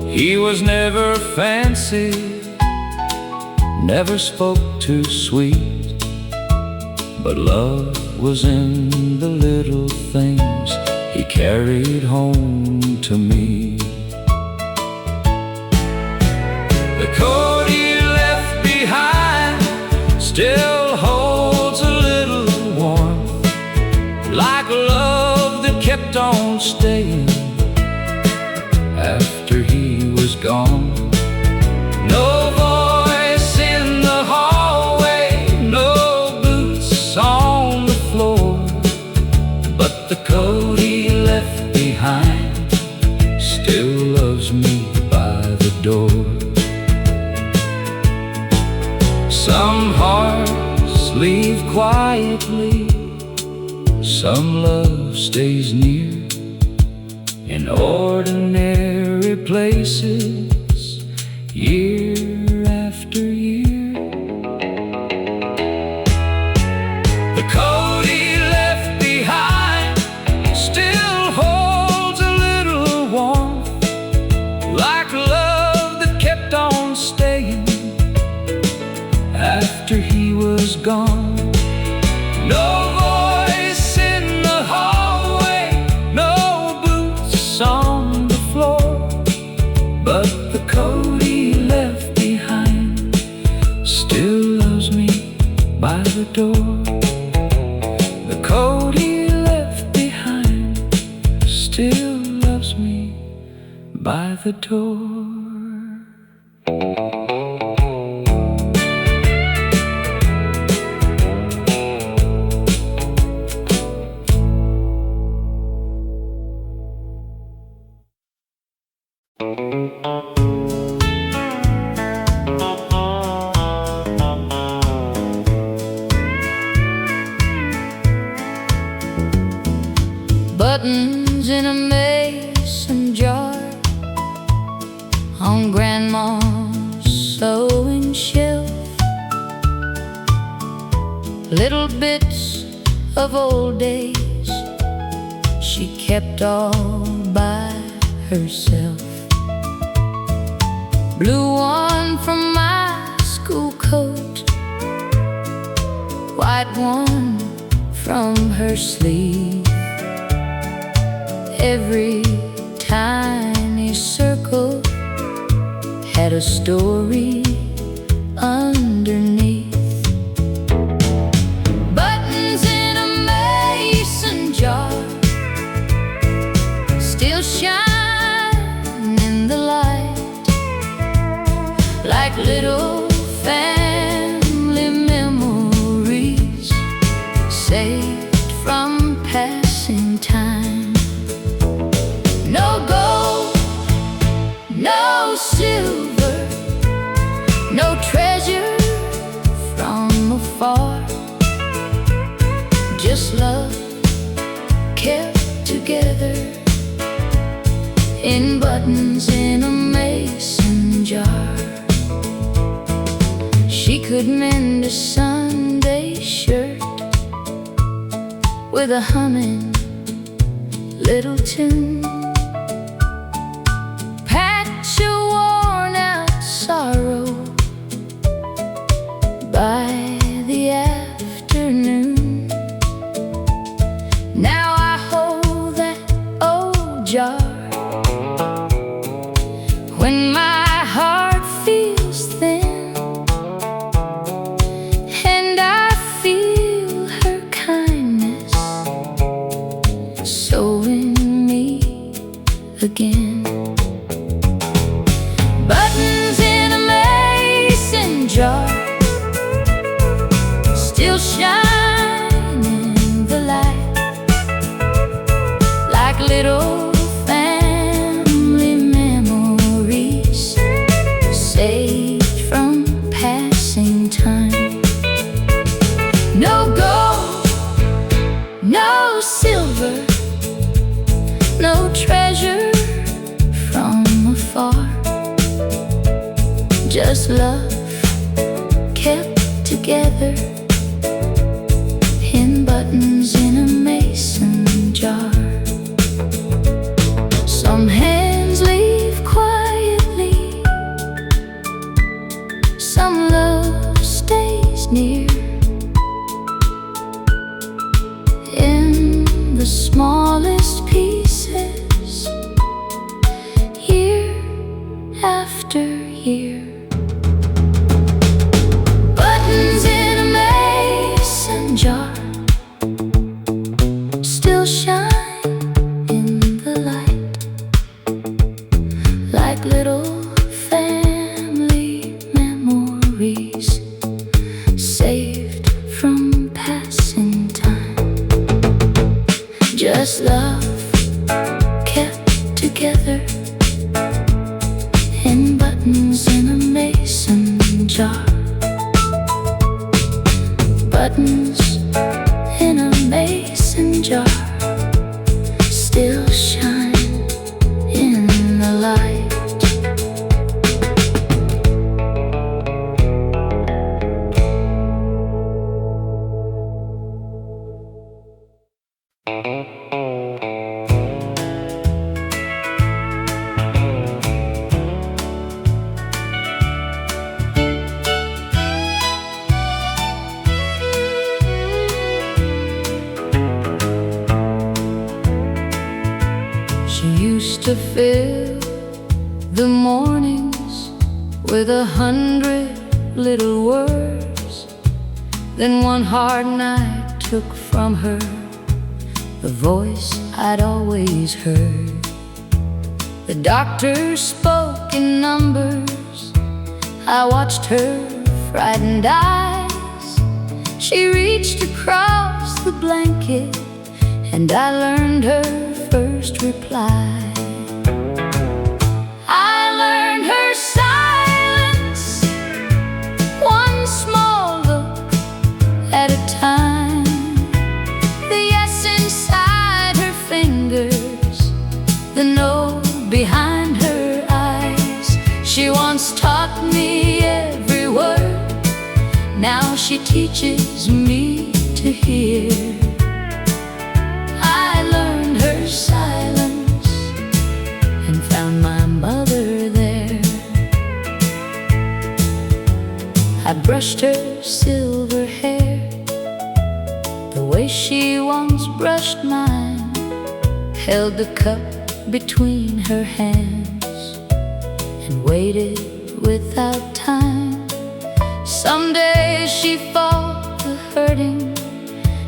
He was never fancy, never spoke too sweet, but love was in the little things he carried home to me. The coat he left behind still holds a little warmth, like love that kept on staying after he was gone. No voice in the hallway, no boots on the floor, but the coat he left behind still loves me by the door. Some hearts leave quietly, some love stays near in ordinary places, year after year. The coat he left behind still holds a little warmth, like love that kept on staying after he was gone. No voice in the hallway, no boots on the floor, but the coat he left behind still loves me by the door. The coat he left behind still loves me by the door. Buttons in a mason jar on Grandma's sewing shelf, little bits of old days she kept all by herself. Blue one from my school coat, white one from her sleeve. Every tiny circle had a story underneath. Buttons in a mason jar still shine in the light, like little family memories saved from passing time. No gold, no silver, no treasure from afar, just love kept together in buttons in with a humming little tune. Patch a worn-out sorrow by the afternoon. Now I hold that old jar when my heart feels thin, and I feel her kindness sewing me again. Buttons in a mason jar still shine in the light, like little family memories saved from passing time. No gold, no silver, no treasure from afar, just love kept together in buttons in a mason jar. Some hands leave quietly, some love stays near. In the smallest pieces, year after year. Buttons in a mason jar still shine in the light, like little family memories saved from passing time. Just love kept together in buttons in a mason jar. Buttons in a mason jar still shine in the light. She used to fill the mornings with 100 little words. Then one hard night took from her the voice I'd always heard. The doctor spoke in numbers. I watched her frightened eyes. She reached across the blanket, and I learned her first reply. I learned her silence, one small look at a time. The yes inside her fingers, the no behind her eyes. She once taught me every word, now she teaches me to hear. I learned her silence and found my mother there. I brushed her silver hair the way she once brushed mine, held the cup between her hands and waited without time. Some days she fought the hurting,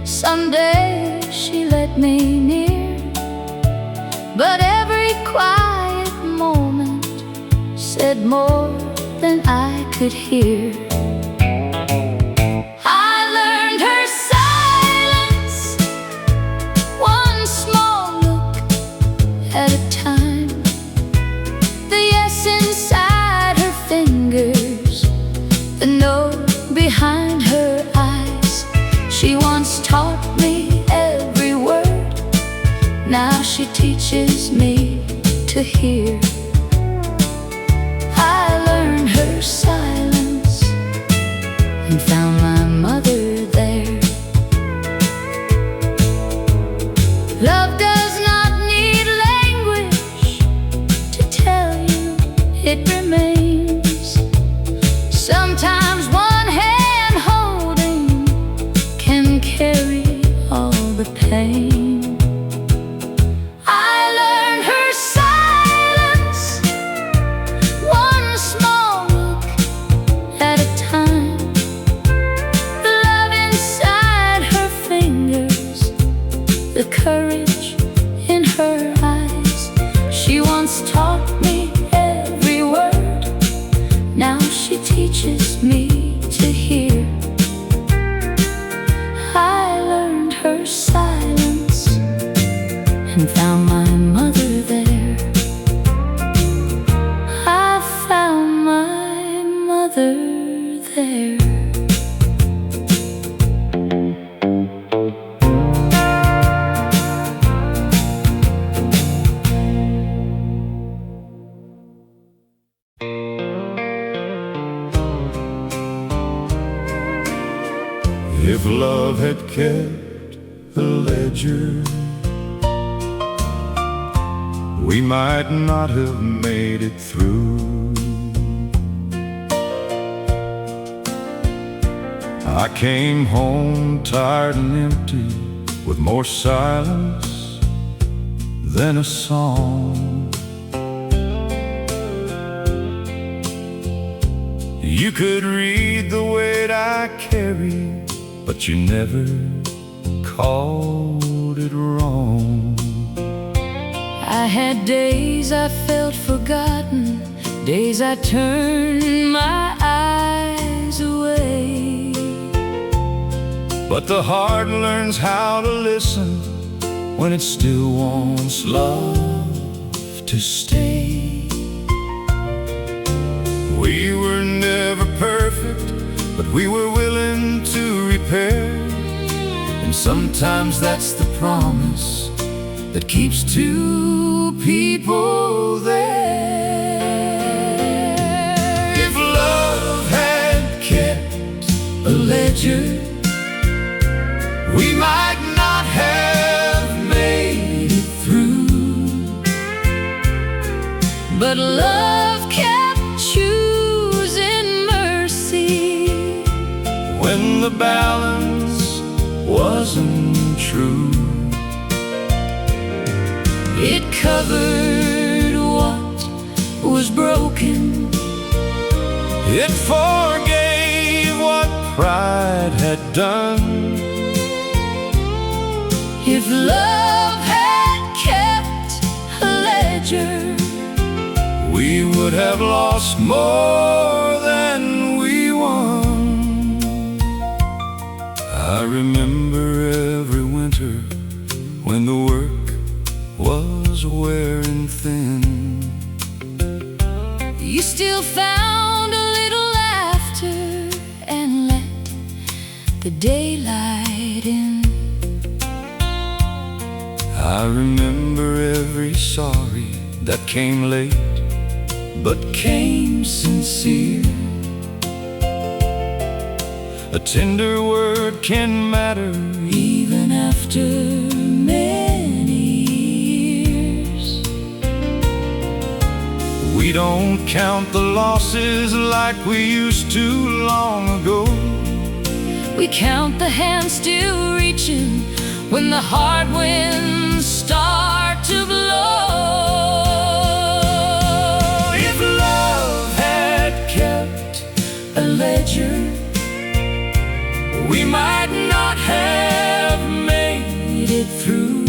some days she let me near, but every quiet moment said more than I could hear. I learned her silence, one small look at a time. The yes inside her fingers, the no behind her eyes. She once taught me every word, now she teaches me to hear. I learned her silence and found my mother there. it remains. Sometimes one hand holding can carry all the pain. I learned her silence, one small look at a time. The love inside her fingers, the courage in her eyes. She once taught me every word, now she teaches me to hear. I learned her silence and found my mother there. I found my mother there. If love had kept a ledger, we might not have made it through. I came home tired and empty, with more silence than a song. You could read the weight I carry, but you never called it wrong. I had days I felt forgotten, days I turned my eyes away. But the heart learns how to listen when it still wants love to stay. We were never perfect, but we were willing to repair. And sometimes that's the promise that keeps two people there. If love had kept a ledger, we might not have made it through. But love kept choosing mercy when the balance wasn't true. It covered what was broken, It forgave what pride had done. if love had kept a ledger. We would have lost more than we won. I remember every winter when the work was wearing thin. You still found a little laughter and let the daylight in. I remember every sorry that came late but came sincere. A tender word can matter Even after many years, We don't count the losses like we used to long ago. we count the hands still reaching when the hard winds start to blow. If love had kept a ledger, we might not have made it through.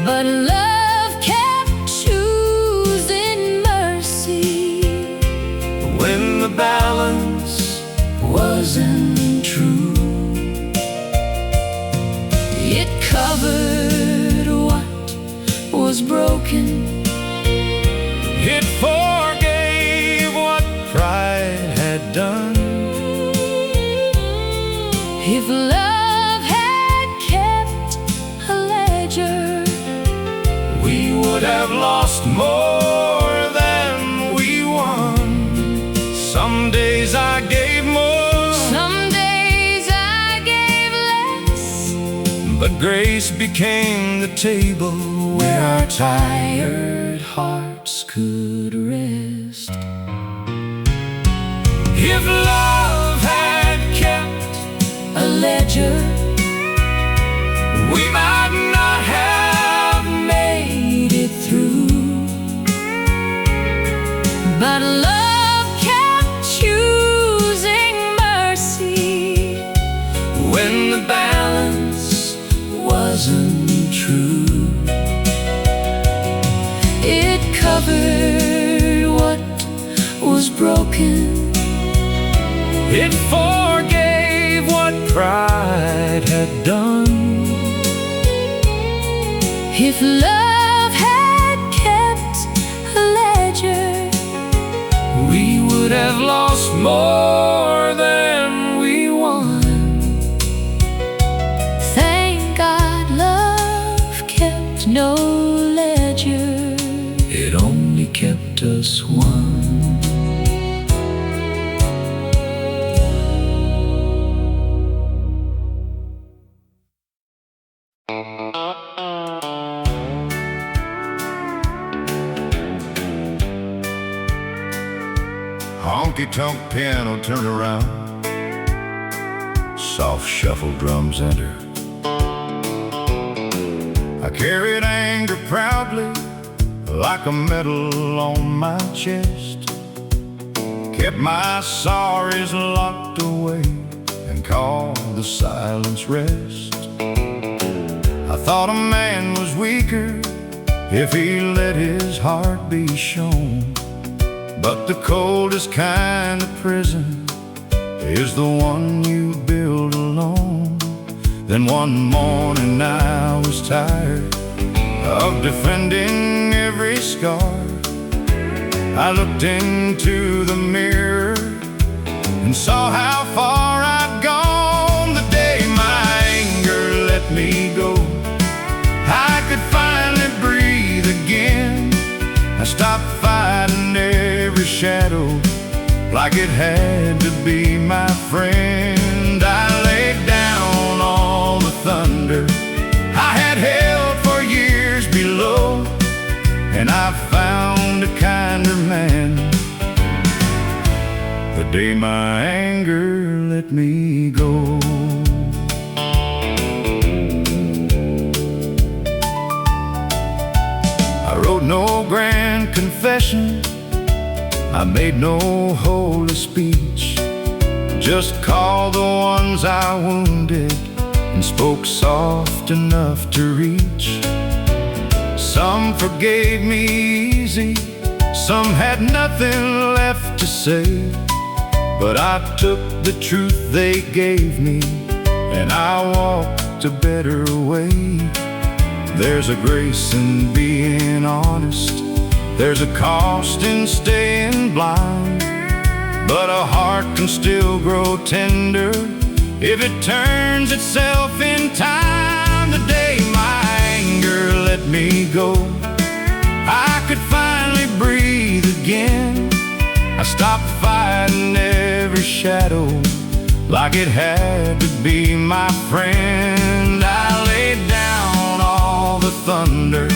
But love kept choosing mercy When the balance wasn't true. It covered what was broken, it forgave what pride had done. if love had kept a ledger. We would have lost more than we won. Some days I gave more, Some days I gave less, but grace became the table where our tired hearts hearts could rest. If love had kept a ledger, we might not have made it through. But love kept choosing mercy when the balance wasn't true. It covered what was broken. It forgave what pride had done. If love had kept a ledger, we would have lost more than we won. Thank God love kept no ledger. It only kept us one. Honky Tonk piano turned around, soft shuffle drums enter. I carried anger proudly like a medal on my chest, kept my sorries locked away and called the silence rest. I thought a man was weaker if he let his heart be shown, but the coldest kind of prison is the one you build alone. Then one morning I was tired of defending every scar. I looked into the mirror and saw how far I'd gone. The day my anger let me go, I could finally breathe again. I stopped fighting every shadow like it had to be my friend. I laid down all the thunder I had held for years below, and I found a kinder man the day my anger let me go. I wrote no grand confession, I made no holy speech, just called the ones I wounded and spoke soft enough to reach. Some forgave me easy, some had nothing left to say, but I took the truth they gave me and I walked a better way. There's a grace in being honest, there's a cost in staying blind, but a heart can still grow tender if it turns itself in time. The day my anger let me go, I could finally breathe again. I stopped fighting every shadow like it had to be my friend. I laid down all the thunder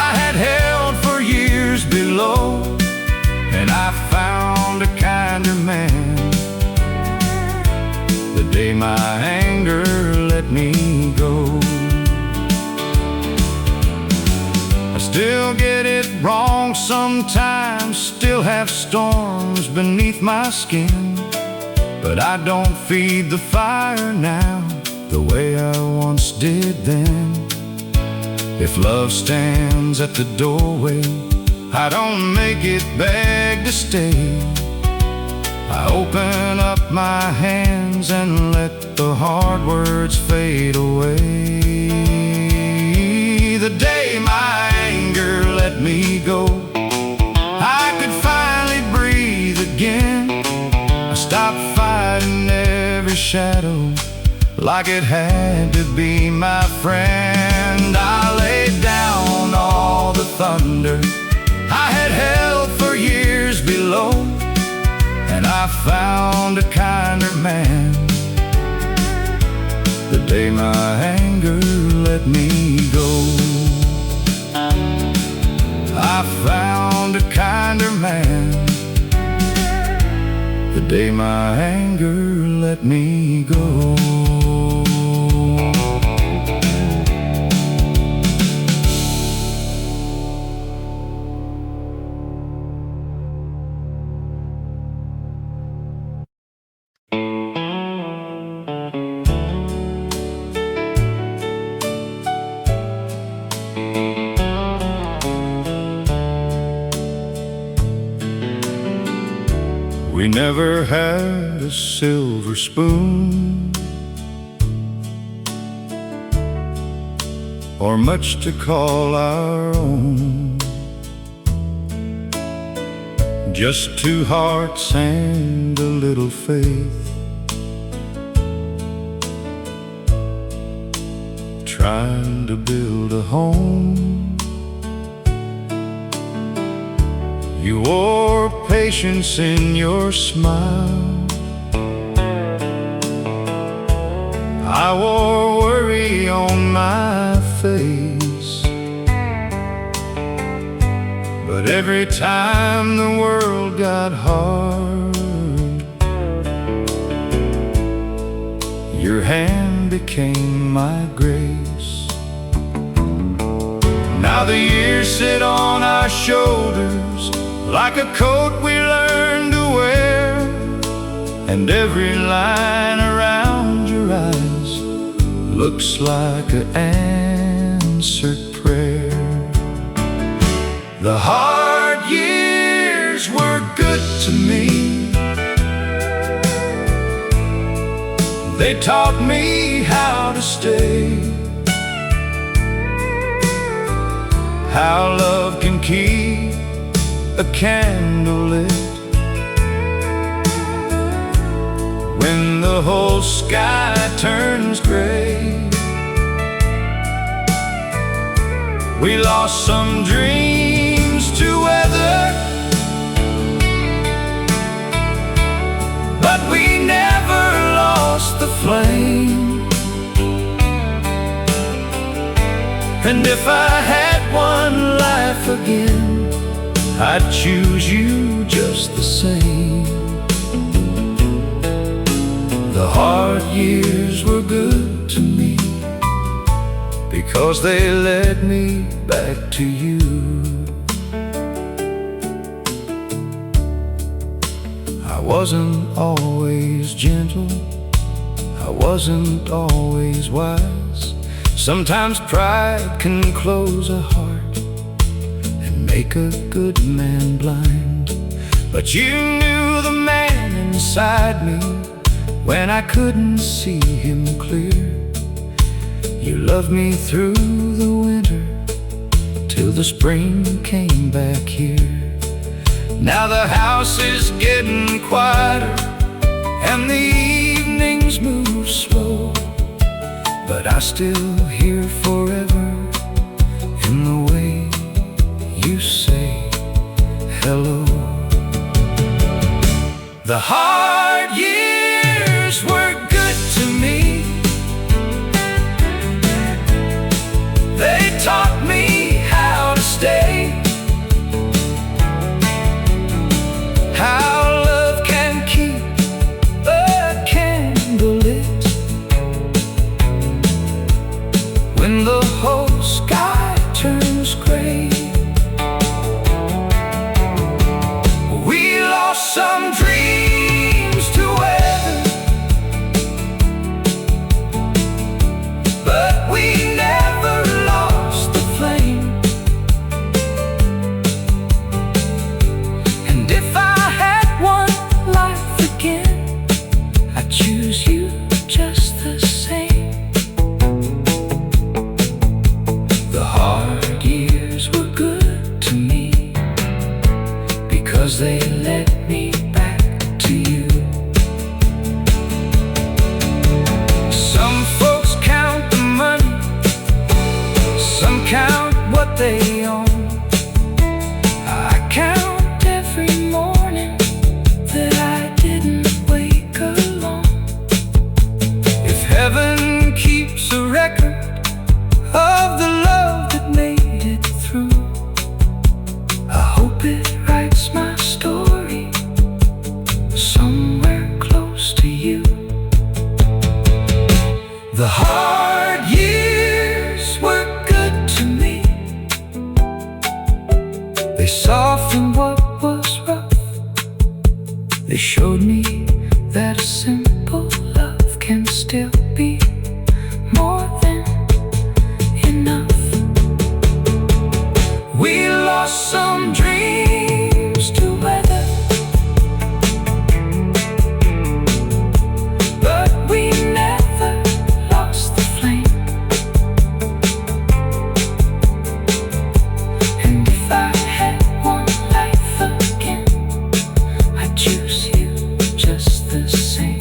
I had held for years below, and I found a kinder man the day my anger let me go. I still get it wrong sometimes, still have storms beneath my skin, but I don't feed the fire now the way I once did then. If love stands at the doorway, I don't make it beg to stay. I open up my hands and let the hard words fade away. The day my anger let me go, I could finally breathe again. I stopped fighting every shadow like it had to be my friend. I laid down all the thunder I had held for years below, and I found a kinder man the day my anger let me go. I found a kinder man the day my anger let me go. We never had a silver spoon or much to call our own, just two hearts and a little faith, trying to build a home. You wore patience in your smile, I wore worry on my face. But every time the world got hard, your hand became my grace. Now the years sit on our shoulders like a coat we learned to wear, and every line around your eyes looks like an answered prayer. The hard years were good to me. They taught me how to stay, how love can keep a candle lit when the whole sky turns gray. We lost some dreams to weather, but we never lost the flame. And if I had one life again, I'd choose you just the same. The hard years were good to me because they led me back to you. I wasn't always gentle, I wasn't always wise. Sometimes pride can close a heart, make a good man blind. But you knew the man inside me when I couldn't see him clear. You loved me through the winter till the spring came back here. Now the house is getting quieter and the evenings move slow, but I still hear forever in the way you say hello. The hard years were good to me. They taught me how to stay, how love can keep a candle lit when the whole sky turns gray. Some dreams to weather, but we never lost the flame. And if I had one life again, I'd choose you just the same. The hard years were good to me because they led me back to you. Some folks count the money, some count what they own. I count every morning that I didn't wake alone. If heaven keeps a record of the love that made it through, They softened what was rough. They showed me that a simple love can still be more than enough. We lost some dreams to weather, but we never lost the flame. And if I had one life again, I'd choose you just the same.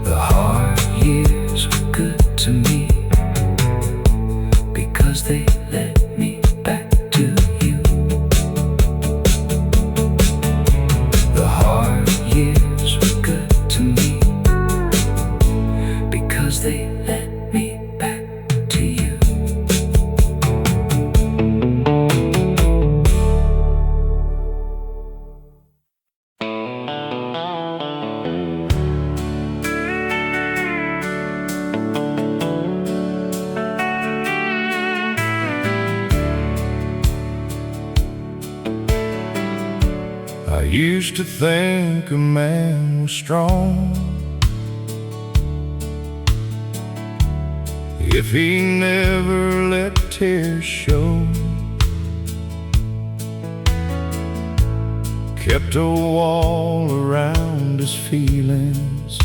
The hard years were good to me because they led me back to you. The hard years were good to me because they led me back to you. I used to think a man was strong if he never let tears show, kept a wall around his feelings,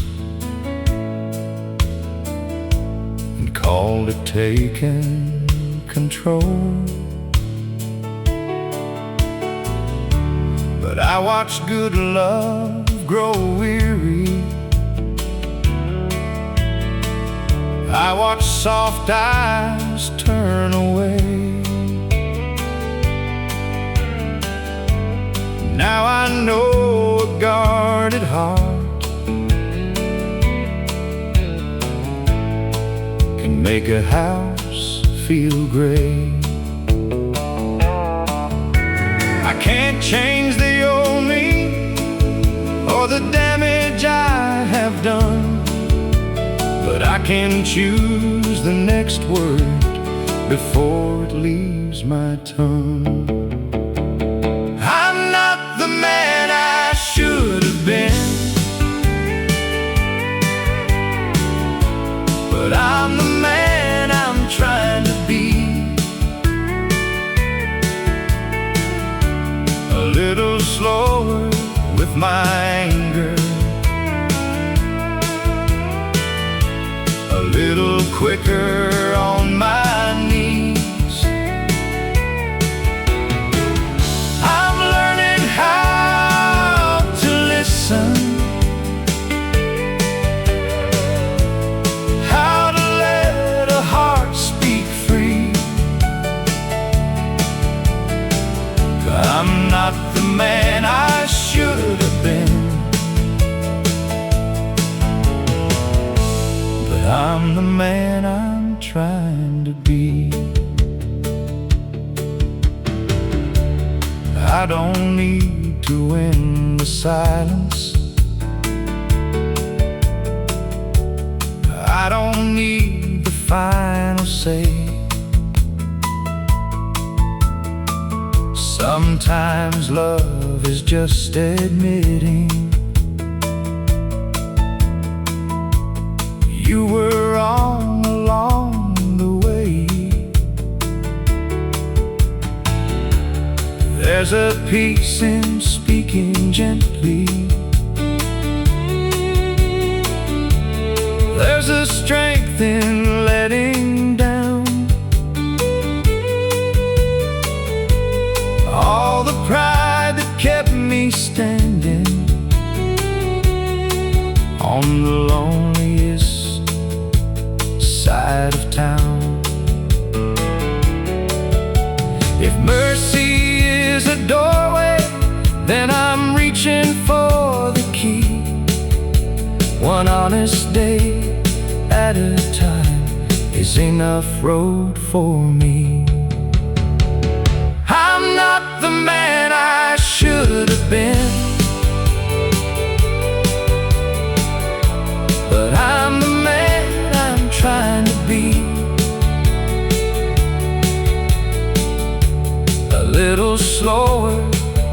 and called it taking control. But I watched good love grow weary. I watched soft eyes turn away. Now I know a guarded heart can make a house feel great. I can't change the old me or the damage I have done, but I can choose the next word before it leaves my tongue. I'm not the man I should have been, but I'm the man I'm trying to be. A little slower with my anger, a little quicker on my knees. I'm learning how to listen, how to let a heart speak free. I'm not the man I should have been, but I'm the man I'm trying to be. I don't need to win the silence, I don't need the final say. Sometimes love is just admitting you were wrong along the way. There's a peace in speaking gently, there's a strength in letting down all the pride that kept me standing on the loneliest side of town. If mercy is a doorway, then I'm reaching for the key. One honest day at a time is enough road for me. I'm not the man I should have been, but I'm the man I'm trying to be. little slower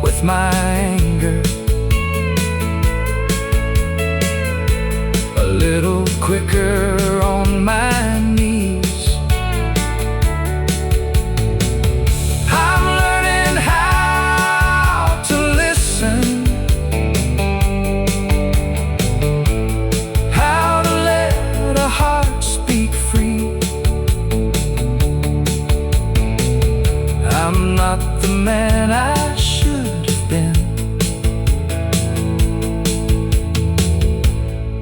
with my anger, a little quicker on my knees. I'm learning how to listen, how to let a heart speak free. I'm not the man I should have been,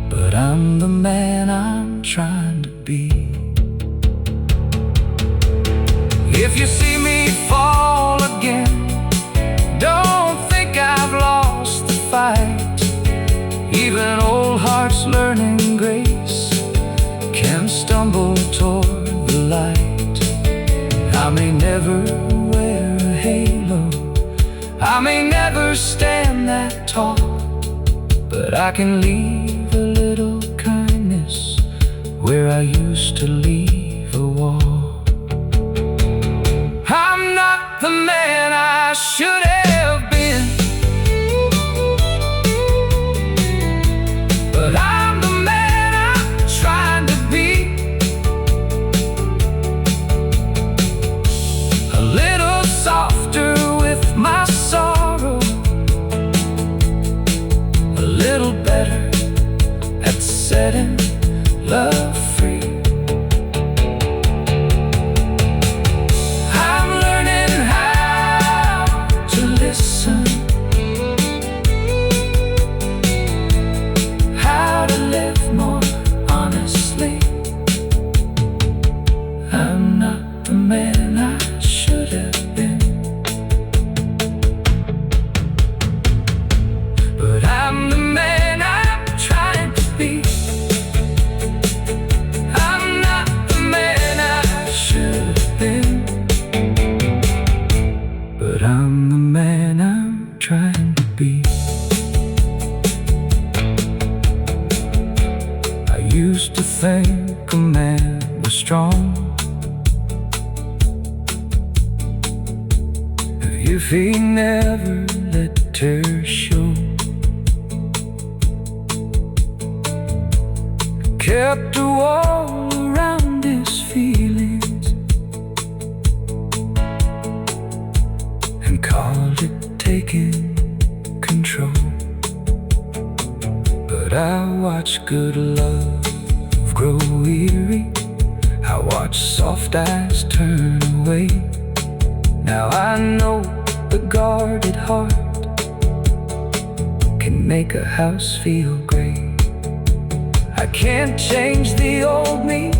but I'm the man I'm trying to be. If you see me fall again, don't think I've lost the fight. Even old hearts learning grace can stumble toward the light. I may never wear a halo, I may never stand that tall, but I can leave a little kindness where I used to leave a wall. I'm not the man I should have been, but I'm the man I'm trying to be. A little softer with my sorrow, a little better at setting love free. I'm learning how to listen, how to live more honestly. I'm not the man I should have been, but I'm the man I'm trying to be. I'm not the man I should have been, but I'm the man I'm trying to be. I used to think a man was strong if he never let tears show, kept a wall around his feelings and called it taking control. But I watch good love grow weary, I watch soft eyes turn away. Now I know the guarded heart can make a house feel great. I can't change the old me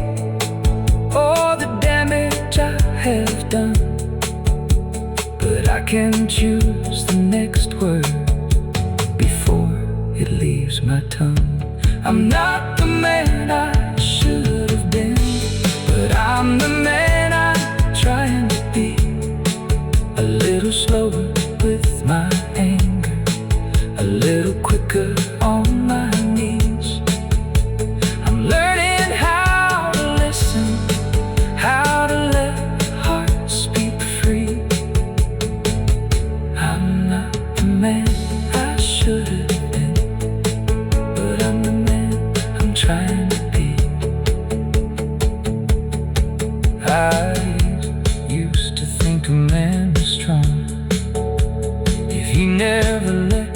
or the damage I have done, but I can choose the next word before it leaves my tongue. I'm not the man I should have been, but I'm the man I'm trying to be. A little slower with my anger, a little quicker on my knees. I'm learning how to listen, how to let hearts speak free. I'm not the man I should have been, but I'm the man I'm trying to be. I used to think a man was strong if he never let.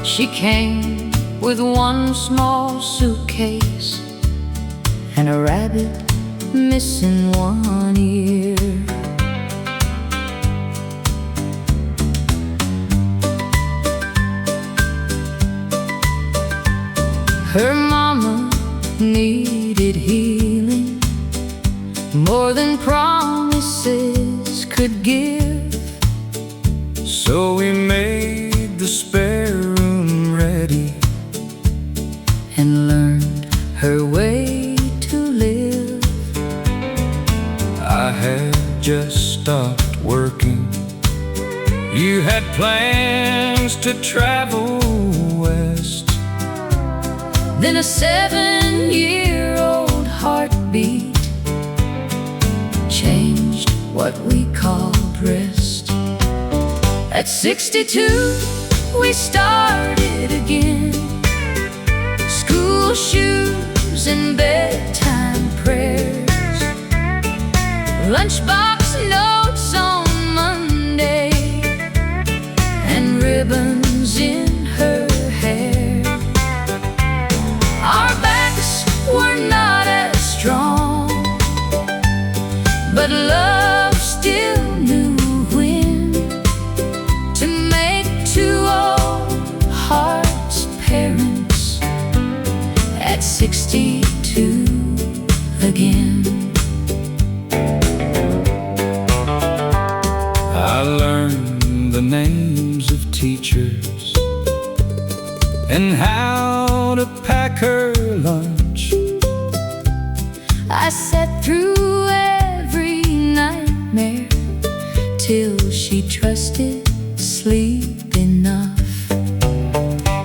She came with one small suitcase and a rabbit missing one ear. Her mama needed healing more than promises could give, so we made the spare room ready and learned her way to live. I had just stopped working, you had plans to travel west. Then a 7-year-old heartbeat what we called rest. At 62, we started again. School shoes and bedtime prayers, lunchbox notes on Monday, and ribbons in her hair. Our backs were not as strong, but love still knew when to make two old hearts parents at 62 again. I learned the names of teachers and how to pack her lunch. I sat through every nightmare till she trusted sleep enough.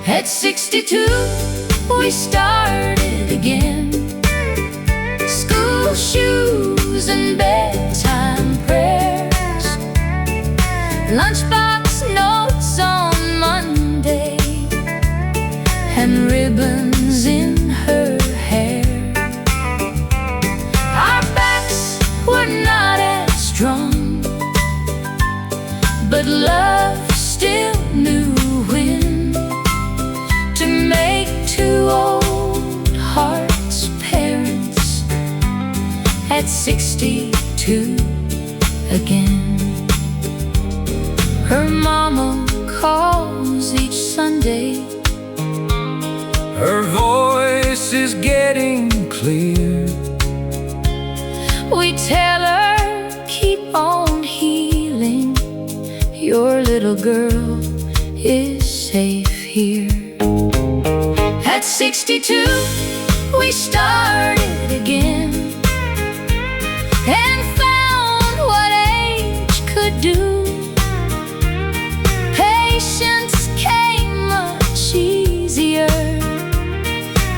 At 62, we started again. School shoes and bedtime prayers, lunchbox notes on Monday, and ribbons in her hair. Our backs were not as strong, but love still knew when to make two old hearts parents at 62 again. Her mama calls each Sunday. Her voice is getting clear. We tell her, keep on healing. Your little girl is safe here. At 62, we started again and found what age could do. Patience came much easier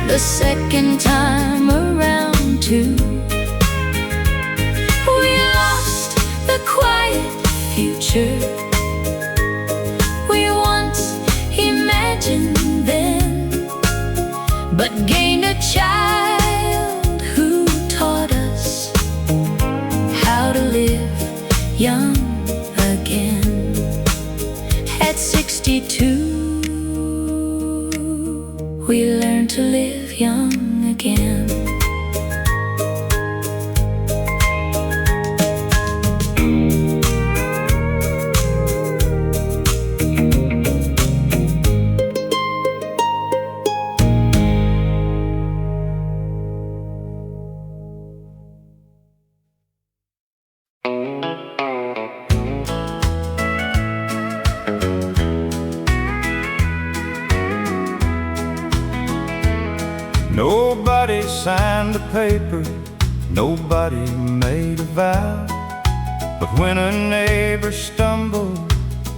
the second time around too. We lost the quiet future we once imagined then, but gained a child who taught us how to live young again. At 62, we learned to live young again. Nobody signed a paper, nobody made a vow, but when a neighbor stumbled,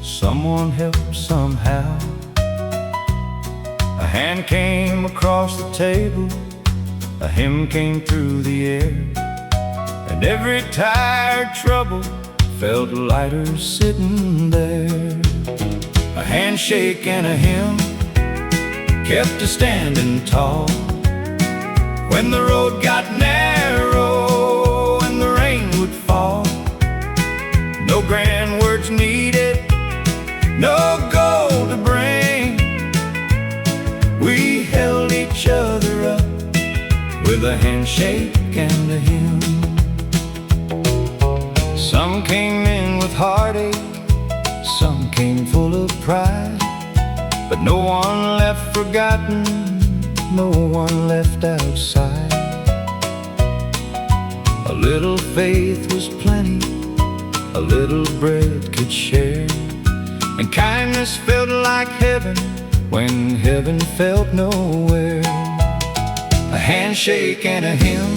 someone helped somehow. A hand came across the table, a hymn came through the air, and every tired trouble felt lighter sitting there. A handshake and a hymn kept us standing tall when the road got narrow and the rain would fall. No grand words needed, no gold to bring. We held each other up with a handshake and a hymn. Some came in with heartache, some came full of pride, but no one left forgotten, no one left outside. A little faith was plenty, a little bread could share, and kindness felt like heaven when heaven felt nowhere. A handshake and a hymn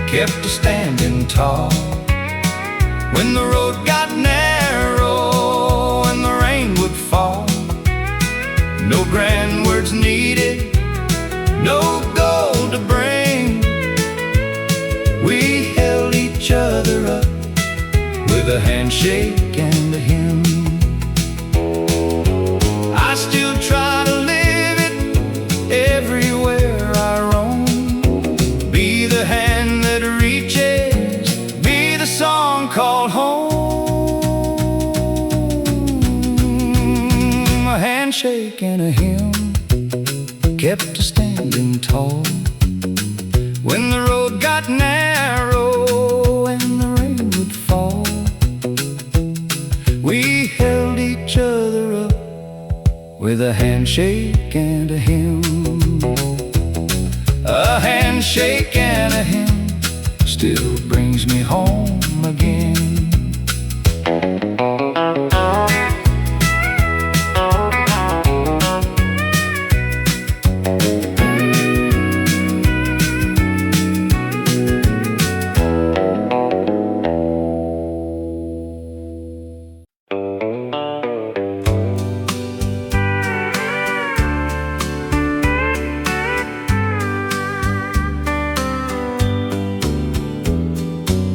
kept us standing tall when the road got narrow and the rain would fall. No grand words needed, no gold to bring. We held each other up handshake and a hymn. I still try to live it everywhere I roam. Be the hand that reaches, be the song called home. A handshake and a hymn kept us standing tall when the road got narrow and the rain would fall. We held each other up with a handshake and a hymn. A handshake and a hymn still brings me home again.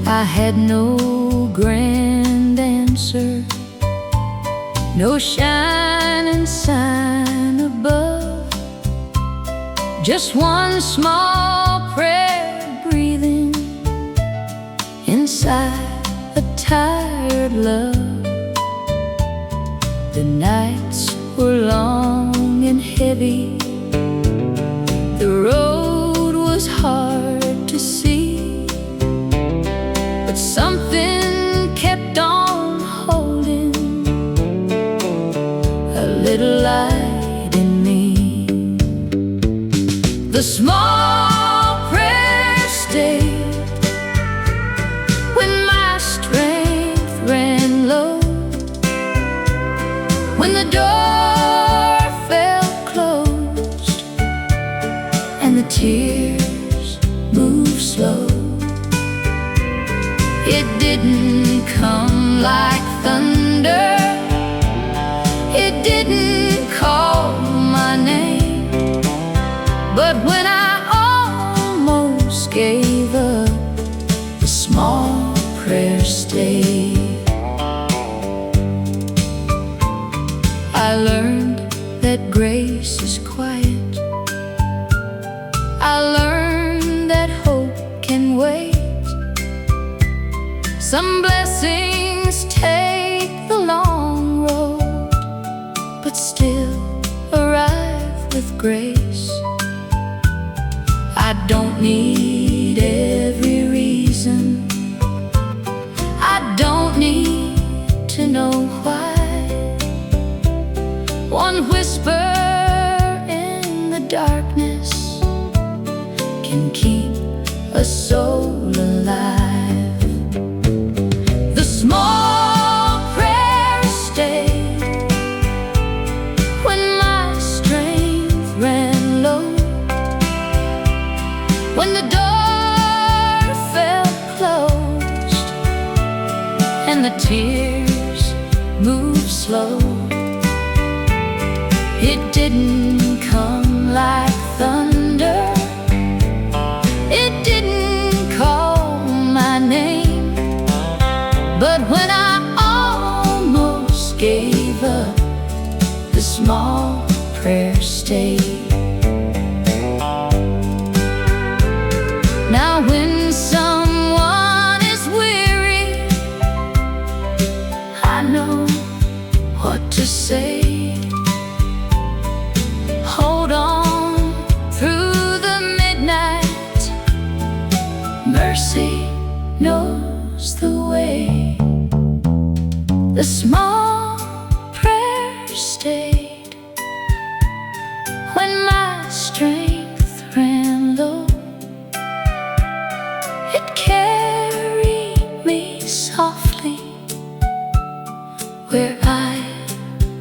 I had no grand answer, no shining sign above, just one small prayer breathing inside a tired love. The nights were long and heavy, the road was hard to see, but something kept on holding a little light in me. The small prayer stayed when my strength ran low, when the door felt closed and the tears moved slow. It didn't come like thunder, it didn't call my name, but when I almost gave up, the small prayer stayed. I learned that grace is quiet, I learned that hope can wait. Some blessings take the long road, but still arrive with grace. I don't need every reason, I don't need to know why. One whisper in the darkness can keep a soul alive. The small prayer stayed when my strength ran low, when the door felt closed and the tears moved slow. It didn't come like thunder, it didn't call my name, but when I almost gave up, the small prayer stayed. Now when someone is weary, I know what to say. Hold on through the midnight, mercy knows the way. The small prayer stayed when my strength ran low. It carried me softly where I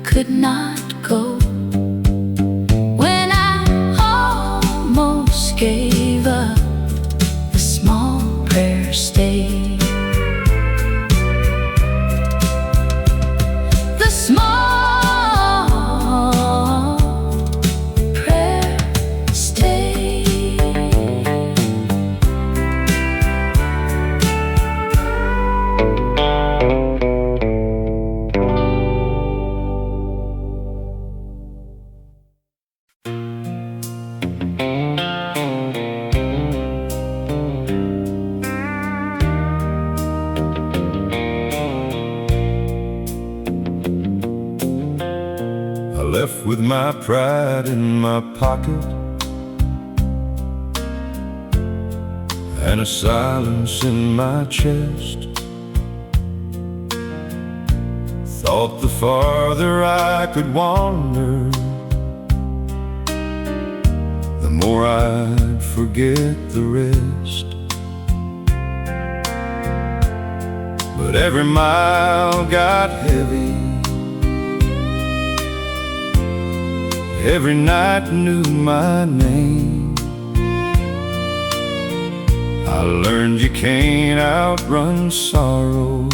could not go. When I almost gave up, the small prayer stayed. The small prayer stayed. my pride in my pocket and a silence in my chest. Thought the farther I could wander, the more I'd forget the rest. But every mile got heavy, every night knew my name. I learned you can't outrun sorrow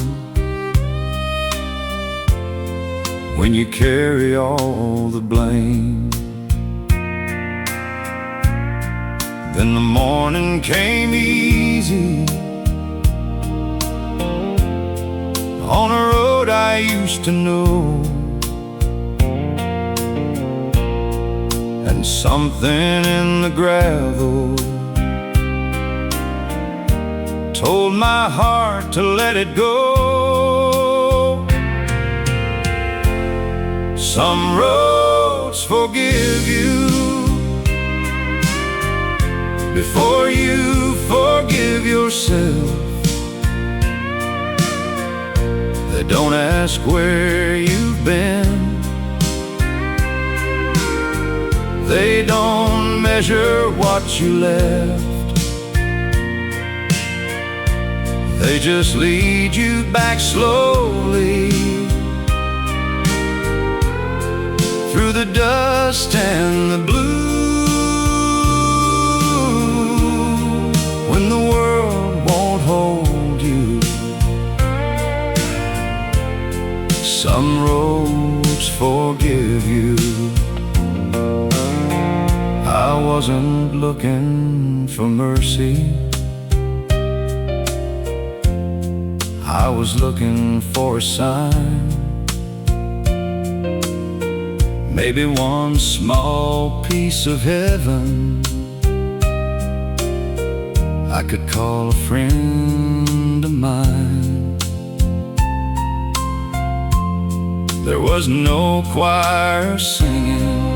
when you carry all the blame. Then the morning came easy on a road I used to know, and something in the gravel told my heart to let it go. Some roads forgive you before you forgive yourself. They don't ask where you've been, they don't measure what you left. They just lead you back slowly through the dust and the blue, when the world won't hold you. Some roads forgive you. I wasn't looking for mercy, I was looking for a sign. Maybe one small piece of heaven I could call a friend of mine. There was no choir singing,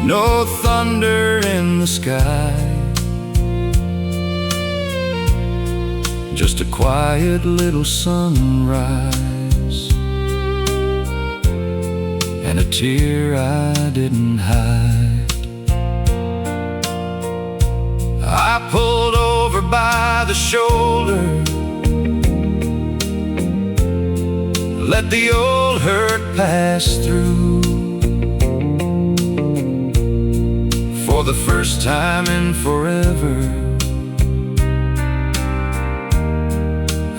no thunder in the sky, just a quiet little sunrise and a tear I didn't hide. I pulled over by the shoulder, let the old hurt pass through. For the first time in forever,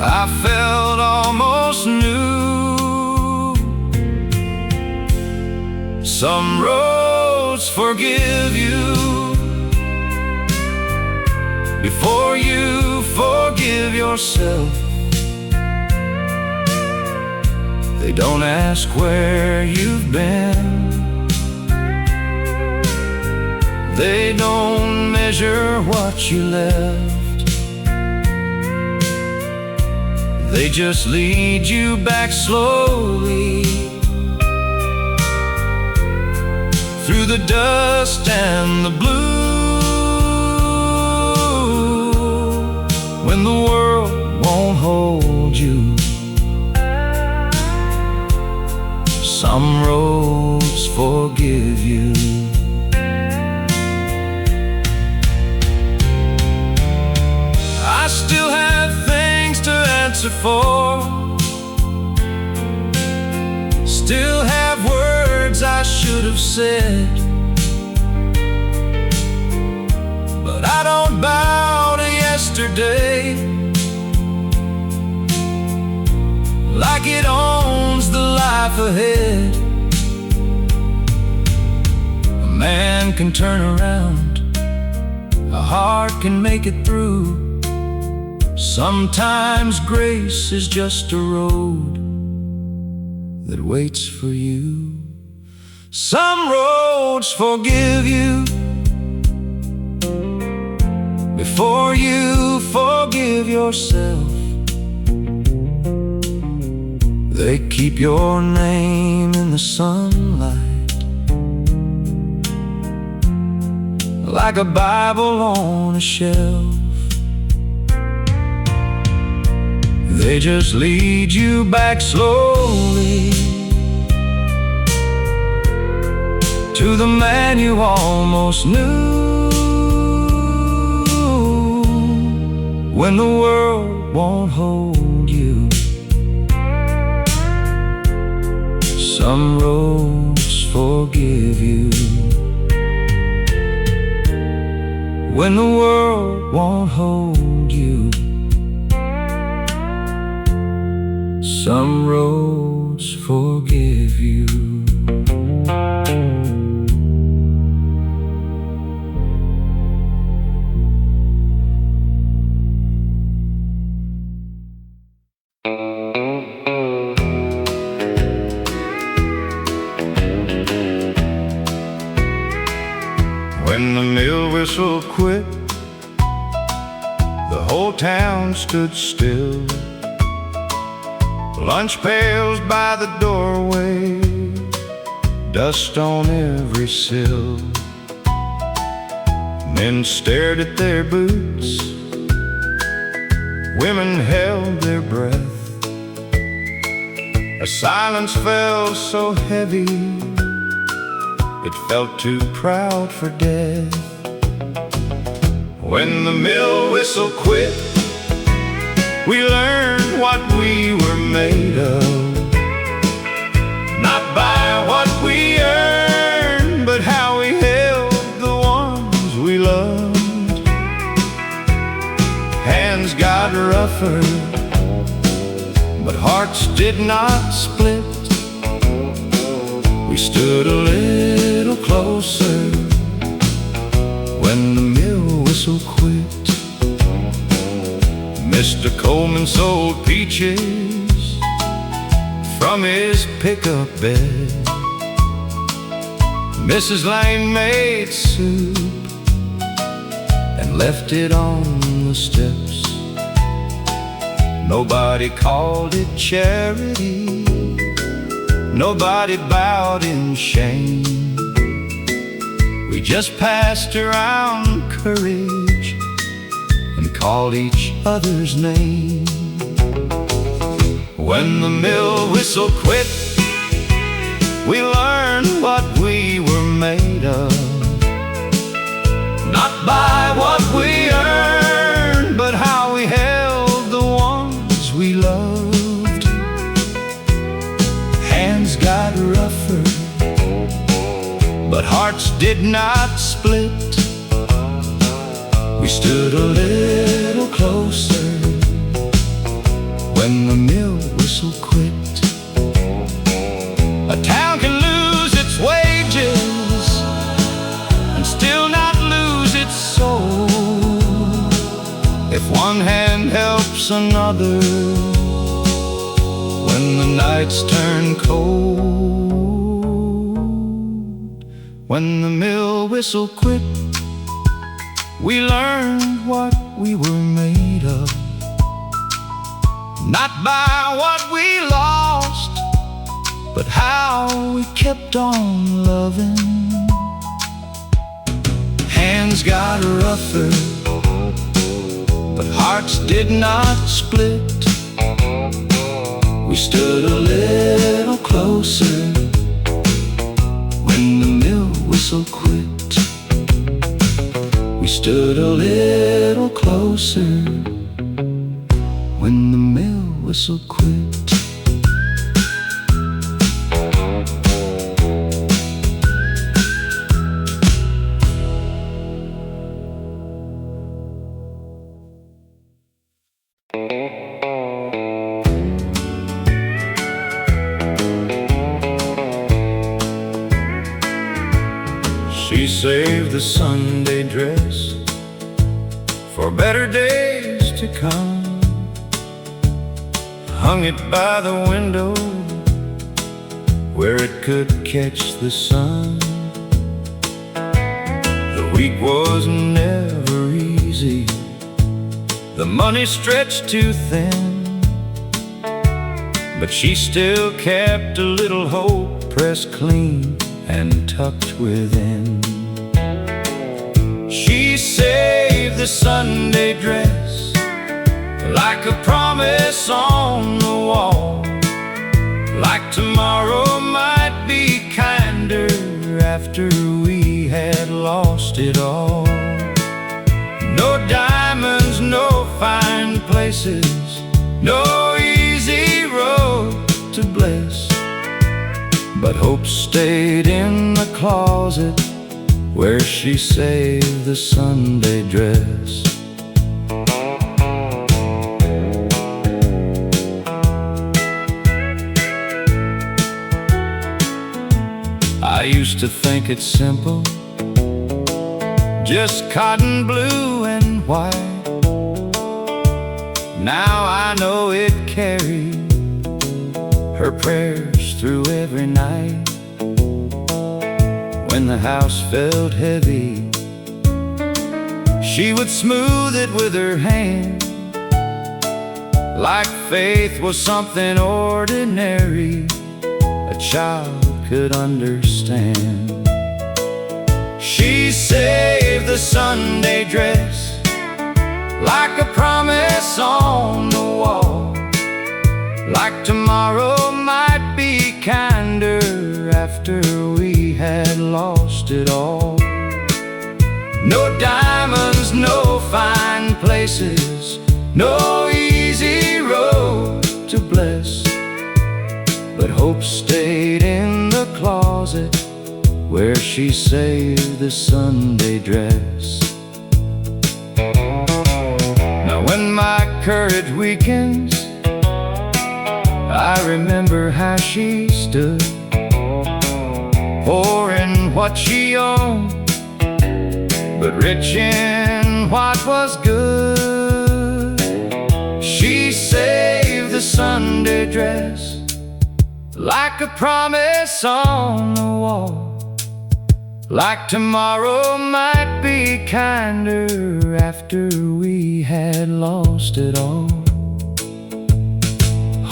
I felt almost new. Some roads forgive you before you forgive yourself. They don't ask where you've been, they don't measure what you left. They just lead you back slowly through the dust and the blue, when the world won't hold you. Some roads forgive you. I still have things to answer for, still have words I should have said, but I don't bow to yesterday like it owns the life ahead. A man can turn around, a heart can make it through. Sometimes grace is just a road that waits for you. Some roads forgive you before you forgive yourself. They keep your name in the sunlight, like a Bible on a shelf. They just lead you back slowly to the man you almost knew. When the world won't hold you, some roads forgive you. When the world won't hold you, some roads forgive you. When the mill whistle quit, the whole town stood still. Lunch pails by the doorway, dust on every sill. Men stared at their boots, women held their breath. A silence fell so heavy, it felt too proud for death. When the mill whistle quit, we learned what we were made of. Not by what we earned, but how we held the ones we loved. Hands got rougher, but hearts did not split. We stood a little closer when the mill whistle quit. Mr. Coleman sold peaches from his pickup bed. Mrs. Lane made soup and left it on the steps. Nobody called it charity, nobody bowed in shame. We just passed around courage and called each other's name. When the mill whistle quit, we learned what we were made of. Not by what we earned, but how we held the ones we loved. Hands got rougher, but hearts did not split. We stood a little closer when the mill whistle quit. A town can lose its wages and still not lose its soul. If one hand helps another when the nights turn cold. When the mill whistle quit, we learned what we were made of. Not by what we lost, but how we kept on loving. Hands got rougher, but hearts did not split. We stood a little closer when the mill whistle quit. We stood a little closer when the mill whistle quit. She saved the Sunday dress for better days to come, hung it by the window where it could catch the sun. The week was never easy, the money stretched too thin, but she still kept a little hope pressed clean and tucked within. She saved the Sunday dress like a promise on the wall, like tomorrow might be kinder after we had lost it all. No diamonds, no fine places, no easy road to bliss, but hope stayed in the closet where she saved the Sunday dress. I used to think it's simple, just cotton blue and white. Now I know it carried her prayers through every night. When the house felt heavy, she would smooth it with her hand, like faith was something ordinary a child could understand. She saved the Sunday dress like a promise on the wall, like tomorrow might be kinder after we had lost it all. No diamonds, no fine places, no easy road to bless, but hope stayed in the closet where she saved the Sunday dress. Now when my courage weakens, I remember how she stood, poor in what she owned, but rich in what was good. She saved the Sunday dress like a promise on the wall, like tomorrow might be kinder after we had lost it all.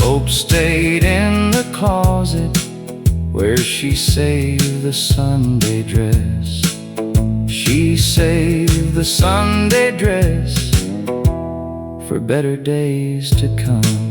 Hope stayed in the closet where she saved the Sunday dress. She saved the Sunday dress for better days to come.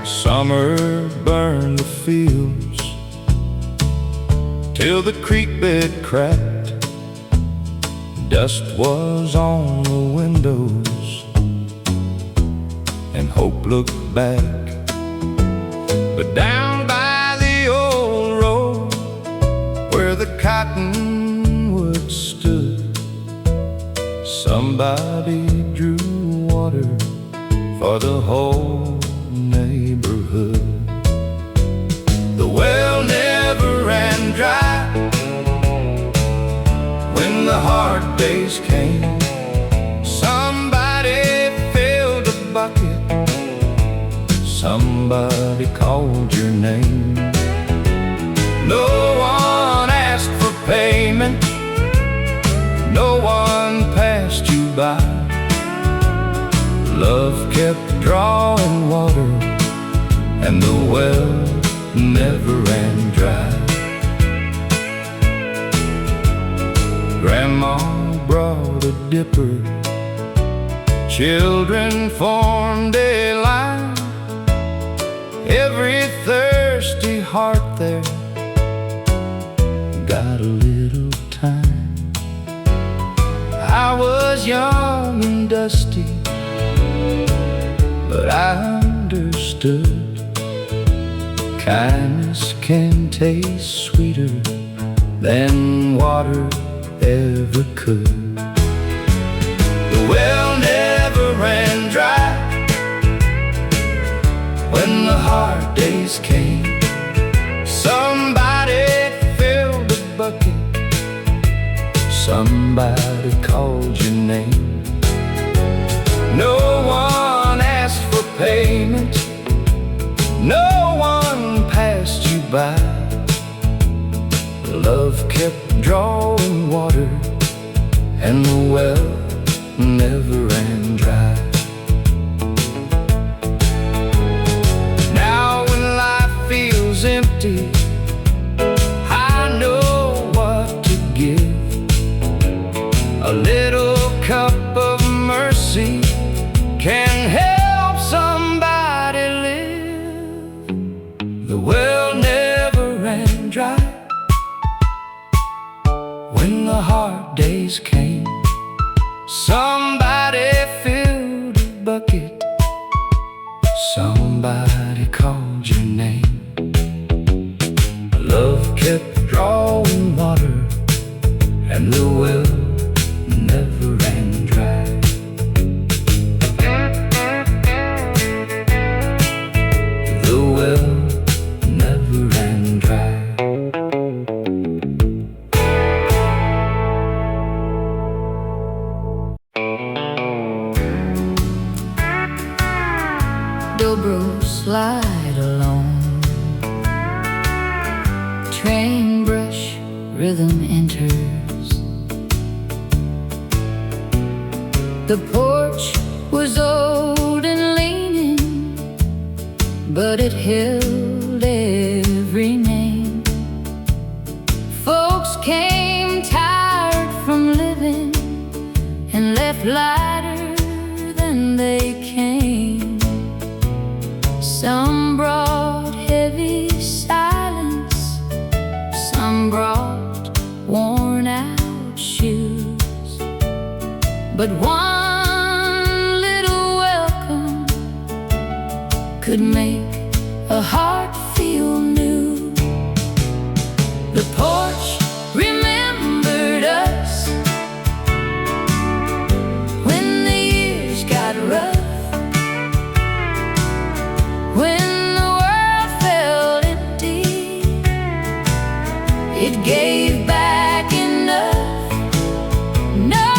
Summer burned the fields till the creek bed cracked. Dust was on the windows and hope looked back. But down by the old road where the cottonwood stood, somebody drew water for the whole neighborhood. The well never ran dry when the hard days came. Somebody filled a bucket, somebody called your name. No one asked for payment, no one passed you by. Love kept drawing water and the well never ran dry. Grandma brought a dipper, children formed a line. Every thirsty heart there got a little time. I was young and dusty, but I understood kindness can taste sweeter than water ever could. The well never ran dry when the hard days came. Somebody filled a bucket, somebody called name. No one asked for payment, no one passed you by. Love kept drawing water, and the well never ran dry. Now when life feels empty, I know what to give. A little cup of mercy can help somebody live. The well never ran dry when the hard days came. Somebody filled a bucket, somebody called your name. Love kept drawing water, and the well never ran dry. The well never ran dry. Dobro slide along, train brush rhythm enters. The porch was old and leaning, but it held every name. Folks came tired from living and left lighter than they came. Some brought heavy silence, some brought worn out shoes, but one little welcome could make a heart feel new. The porch remembered us when the years got rough, when the world felt empty. It gave back enough. No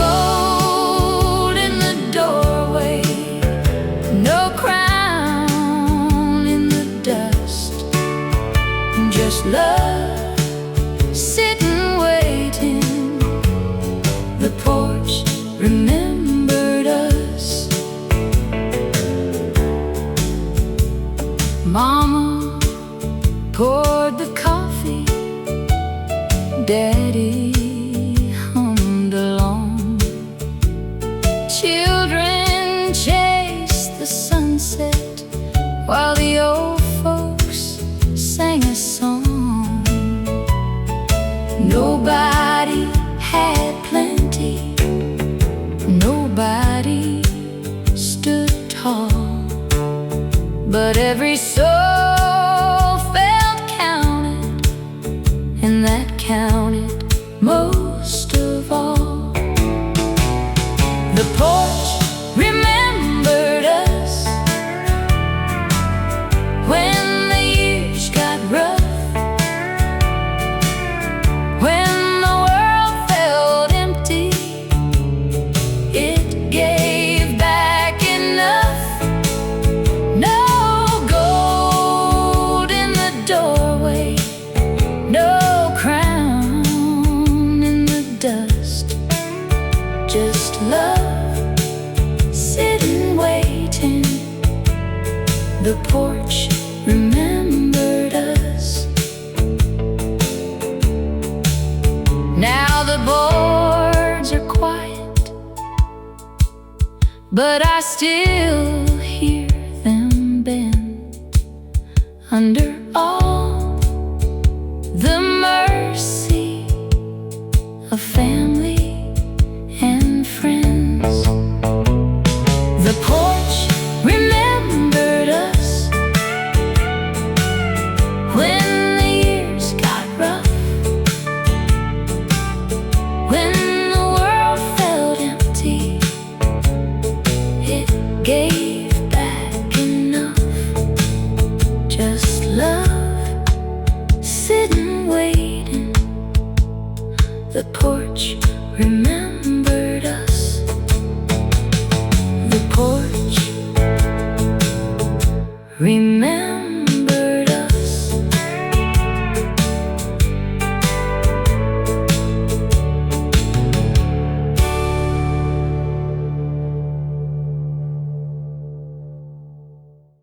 gold in the doorway, no crown in the dust, just love sitting waiting. The porch remembered us. Mama poured the coffee, Daddy hummed along. Children chased the sunset while the old folks sang a song. Nobody had plenty, nobody stood tall, but every soul felt counted, and that counted most of all. The porch remembered us when the years got rough, when the world felt empty. It gave back enough. No gold in the doorway, no crown in the dust, just love sitting waiting. The porch remembered us. Now the boards are quiet, but I still hear them bend under all the mercy of family and friends. The porch remembered us when the years got rough, when the world felt empty. It gave back enough, just love sitting waiting. The porch remembered us. Remember